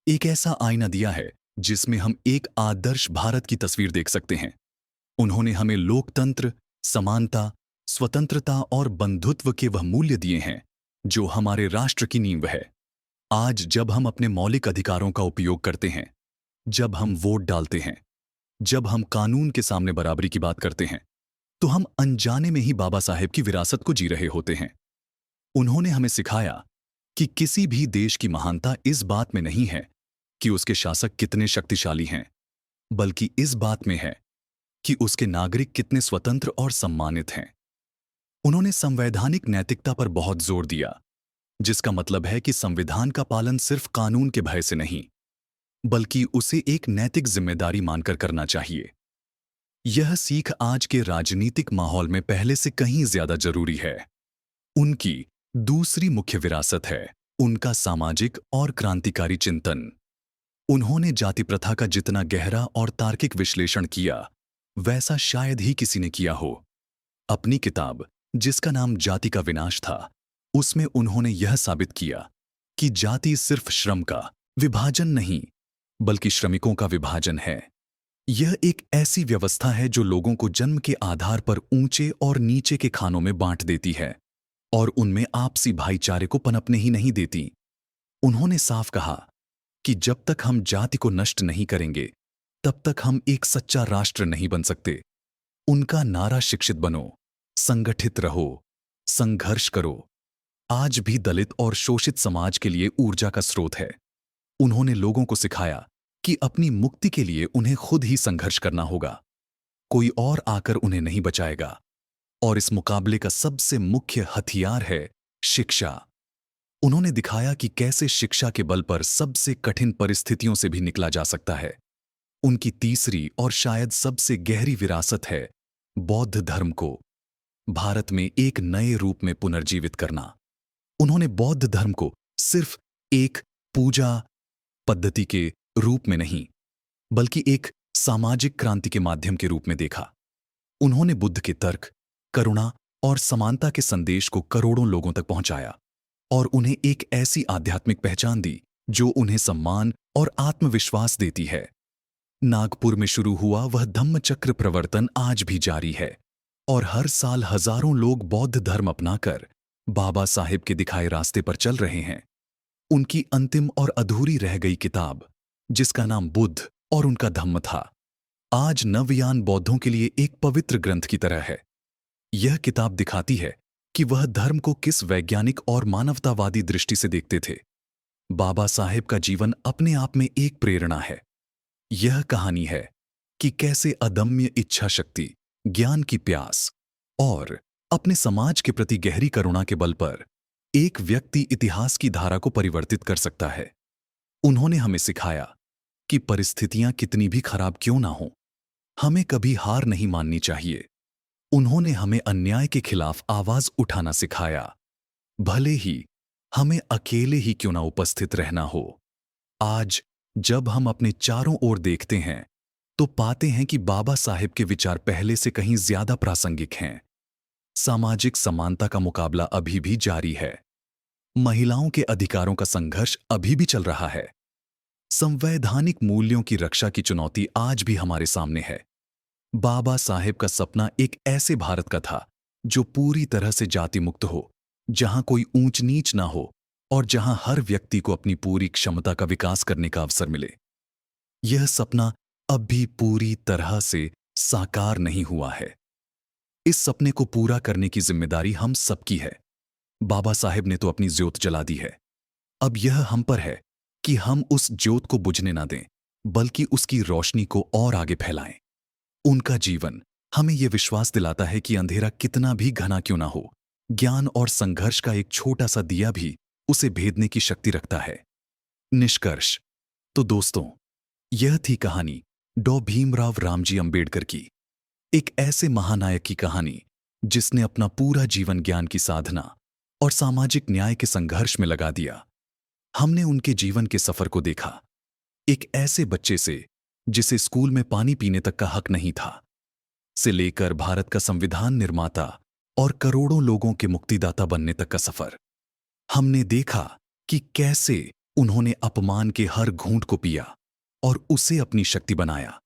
S1: एक ऐसा आईना दिया है जिसमें हम एक आदर्श भारत की तस्वीर देख सकते हैं। उन्होंने हमें लोकतंत्र, समानता, स्वतंत्रता और बंधुत्व के वह मूल्य दिए हैं जो हमारे राष्ट्र की नींव है। आज जब हम अपने मौलिक अधिकारों का उपयोग करते हैं, जब हम वोट डालते हैं, जब हम कानून के सामने बराबरी की बात करते हैं, तो हम अनजाने में ही बाबा साहेब की विरासत को जी रहे होते हैं। उन्होंने हमें सिखाया कि किसी भी देश की महानता इस बात में नहीं है कि उसके शासक कितने शक्तिशाली हैं, बल्कि इस बात में है कि उसके नागरिक कितने स्वतंत्र और सम्मानित हैं। उन्होंने संवैधानिक नैतिकता पर बहुत जोर दिया, जिसका मतलब है कि संविधान का पालन सिर्फ कानून के भय से नहीं, बल्कि उसे एक नैतिक जिम्मेदारी मानकर करना चाहिए। यह सीख आज के राजनीतिक माहौल में पहले से कहीं ज्यादा जरूरी है। उनकी दूसरी मुख्य विरासत है उनका सामाजिक और क्रांतिकारी चिंतन। उन्होंने जाति प्रथा का जितना गहरा और तार्किक विश्लेषण किया, वैसा शायद ही किसी ने किया हो। अपनी किताब, जिसका नाम जाति का विनाश था, उसमें उन्होंने यह साबित किया कि जाति सिर्फ श्रम का विभाजन नहीं, बल्कि श्रमिकों का विभाजन है। यह एक ऐसी व्यवस्था है जो लोगों को जन्म के आधार पर ऊंचे और नीचे के खानों में बांट देती है और उनमें आपसी भाईचारे को पनपने ही नहीं देती। उन्होंने साफ कहा कि जब तक हम जाति को नष्ट नहीं करेंगे, तब तक हम एक सच्चा राष्ट्र नहीं बन सकते। उनका नारा शिक्षित बनो, संगठित रहो, संघर्ष करो, आज भी दलित और शोषित समाज के लिए ऊर्जा का स्रोत है। उन्होंने लोगों को सिखाया कि अपनी मुक्ति के लिए उन्हें खुद ही संघर्ष करना होगा, कोई और आकर उन्हें नहीं बचाएगा। और इस मुकाबले का सबसे मुख्य हथियार है शिक्षा। उन्होंने दिखाया कि कैसे शिक्षा के बल पर सबसे कठिन परिस्थितियों से भी निकला जा सकता है। उनकी तीसरी और शायद सबसे गहरी विरासत है बौद्ध धर्म को भारत में एक नए रूप में पुनर्जीवित करना। उन्होंने बौद्ध धर्म को सिर्फ एक पूजा पद्धति के रूप में नहीं, बल्कि एक सामाजिक क्रांति के माध्यम के रूप में देखा। उन्होंने बुद्ध के तर्क, करुणा और समानता के संदेश को करोड़ों लोगों तक पहुंचाया और उन्हें एक ऐसी आध्यात्मिक पहचान दी जो उन्हें सम्मान और आत्मविश्वास देती है। नागपुर में शुरू हुआ वह धम्मचक्र प्रवर्तन आज भी जारी है और हर साल हजारों लोग बौद्ध धर्म अपनाकर बाबा साहेब के दिखाए रास्ते पर चल रहे हैं। उनकी अंतिम और अधूरी रह गई किताब, जिसका नाम बुद्ध और उनका धम्म था, आज नवयान बौद्धों के लिए एक पवित्र ग्रंथ की तरह है। यह किताब दिखाती है कि वह धर्म को किस वैज्ञानिक और मानवतावादी दृष्टि से देखते थे। बाबा साहेब का जीवन अपने आप में एक प्रेरणा है। यह कहानी है कि कैसे अदम्य इच्छा शक्ति, ज्ञान की प्यास और अपने समाज के प्रति गहरी करुणा के बल पर एक व्यक्ति इतिहास की धारा को परिवर्तित कर सकता है। उन्होंने हमें सिखाया कि परिस्थितियां कितनी भी खराब क्यों ना हो, हमें कभी हार नहीं माननी चाहिए। उन्होंने हमें अन्याय के खिलाफ आवाज उठाना सिखाया, भले ही हमें अकेले ही क्यों ना उपस्थित रहना हो। आज जब हम अपने चारों ओर देखते हैं, तो पाते हैं कि बाबा साहेब के विचार पहले से कहीं ज्यादा प्रासंगिक हैं। सामाजिक समानता का मुकाबला अभी भी जारी है। महिलाओं के अधिकारों का संघर्ष अभी भी चल रहा है। संवैधानिक मूल्यों की रक्षा की चुनौती आज भी हमारे सामने है। बाबा साहेब का सपना एक ऐसे भारत का था जो पूरी तरह से जाति मुक्त हो, जहां कोई ऊंच नीच ना हो और जहां हर व्यक्ति को अपनी पूरी क्षमता का विकास करने का अवसर मिले। यह सपना अब भी पूरी तरह से साकार नहीं हुआ है। इस सपने को पूरा करने की जिम्मेदारी हम सबकी है। बाबा साहेब ने तो अपनी ज्योत जला दी है, अब यह हम पर है कि हम उस ज्योत को बुझने ना दें, बल्कि उसकी रोशनी को और आगे फैलाएं। उनका जीवन हमें यह विश्वास दिलाता है कि अंधेरा कितना भी घना क्यों ना हो, ज्ञान और संघर्ष का एक छोटा सा दिया भी उसे भेदने की शक्ति रखता है। निष्कर्ष तो दोस्तों, यह थी कहानी डॉ भीमराव रामजी अंबेडकर की, एक ऐसे महानायक की कहानी जिसने अपना पूरा जीवन ज्ञान की साधना और सामाजिक न्याय के संघर्ष में लगा दिया। हमने उनके जीवन के सफर को देखा, एक ऐसे बच्चे से जिसे स्कूल में पानी पीने तक का हक नहीं था, से लेकर भारत का संविधान निर्माता और करोड़ों लोगों के मुक्तिदाता बनने तक का सफर। हमने देखा कि कैसे उन्होंने अपमान के हर घूंट को पिया, और उसे अपनी शक्ति बनाया।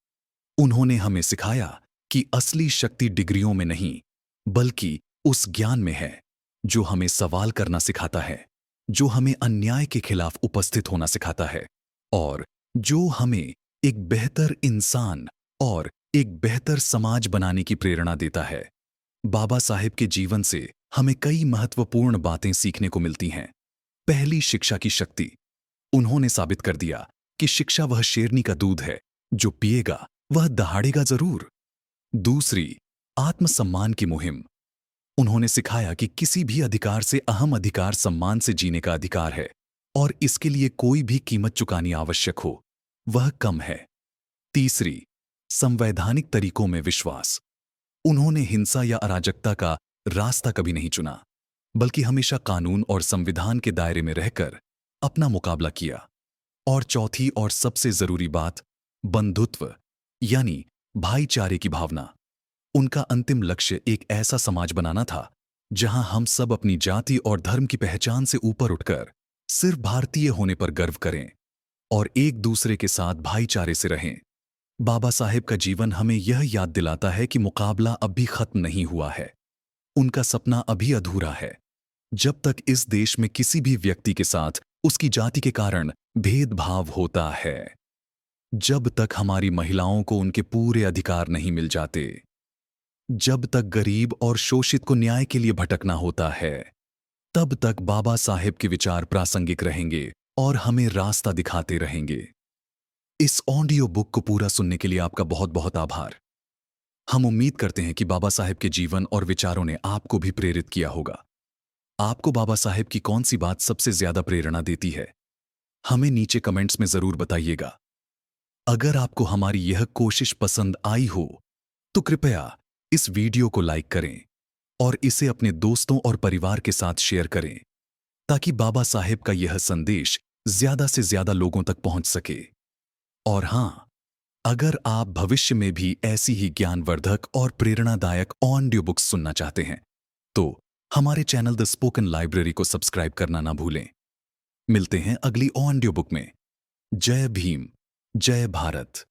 S1: उन्होंने हमें सिखाया कि असली शक्ति डिग्रियों में नहीं, बल्कि उस ज्ञान में है जो हमें सवाल करना सिखाता है, जो हमें अन्याय के खिलाफ उपस्थित होना सिखाता है और जो हमें एक बेहतर इंसान और एक बेहतर समाज बनाने की प्रेरणा देता है। बाबा साहेब के जीवन से हमें कई महत्वपूर्ण बातें सीखने को मिलती हैं। पहली, शिक्षा की शक्ति। उन्होंने साबित कर दिया कि शिक्षा वह शेरनी का दूध है, जो पिएगा वह दहाड़ेगा जरूर। दूसरी, आत्मसम्मान की मुहिम। उन्होंने सिखाया कि किसी भी अधिकार से अहम अधिकार सम्मान से जीने का अधिकार है और इसके लिए कोई भी कीमत चुकानी आवश्यक हो वह कम है। तीसरी, संवैधानिक तरीकों में विश्वास। उन्होंने हिंसा या अराजकता का रास्ता कभी नहीं चुना, बल्कि हमेशा कानून और संविधान के दायरे में रहकर अपना मुकाबला किया। और चौथी और सबसे जरूरी बात, बंधुत्व यानी भाईचारे की भावना। उनका अंतिम लक्ष्य एक ऐसा समाज बनाना था जहां हम सब अपनी जाति और धर्म की पहचान से ऊपर उठकर सिर्फ भारतीय होने पर गर्व करें और एक दूसरे के साथ भाईचारे से रहें। बाबा साहेब का जीवन हमें यह याद दिलाता है कि मुकाबला अभी खत्म नहीं हुआ है। उनका सपना अभी अधूरा है। जब तक इस देश में किसी भी व्यक्ति के साथ उसकी जाति के कारण भेदभाव होता है, जब तक हमारी महिलाओं को उनके पूरे अधिकार नहीं मिल जाते, जब तक गरीब और शोषित को न्याय के लिए भटकना होता है, तब तक बाबा साहेब के विचार प्रासंगिक रहेंगे और हमें रास्ता दिखाते रहेंगे। इस ऑडियो बुक को पूरा सुनने के लिए आपका बहुत बहुत आभार। हम उम्मीद करते हैं कि बाबा साहेब के जीवन और विचारों ने आपको भी प्रेरित किया होगा। आपको बाबा साहेब की कौन सी बात सबसे ज्यादा प्रेरणा देती है, हमें नीचे कमेंट्स में जरूर बताइएगा। अगर आपको हमारी यह कोशिश पसंद आई हो तो कृपया इस वीडियो को लाइक करें और इसे अपने दोस्तों और परिवार के साथ शेयर करें, ताकि बाबा साहेब का यह संदेश ज्यादा से ज्यादा लोगों तक पहुंच सके। और हां, अगर आप भविष्य में भी ऐसी ही ज्ञानवर्धक और प्रेरणादायक ऑडियो बुक्स सुनना चाहते हैं तो हमारे चैनल द स्पोकन लाइब्रेरी को सब्सक्राइब करना ना भूलें। मिलते हैं अगली ऑडियो बुक में। जय भीम, जय भारत।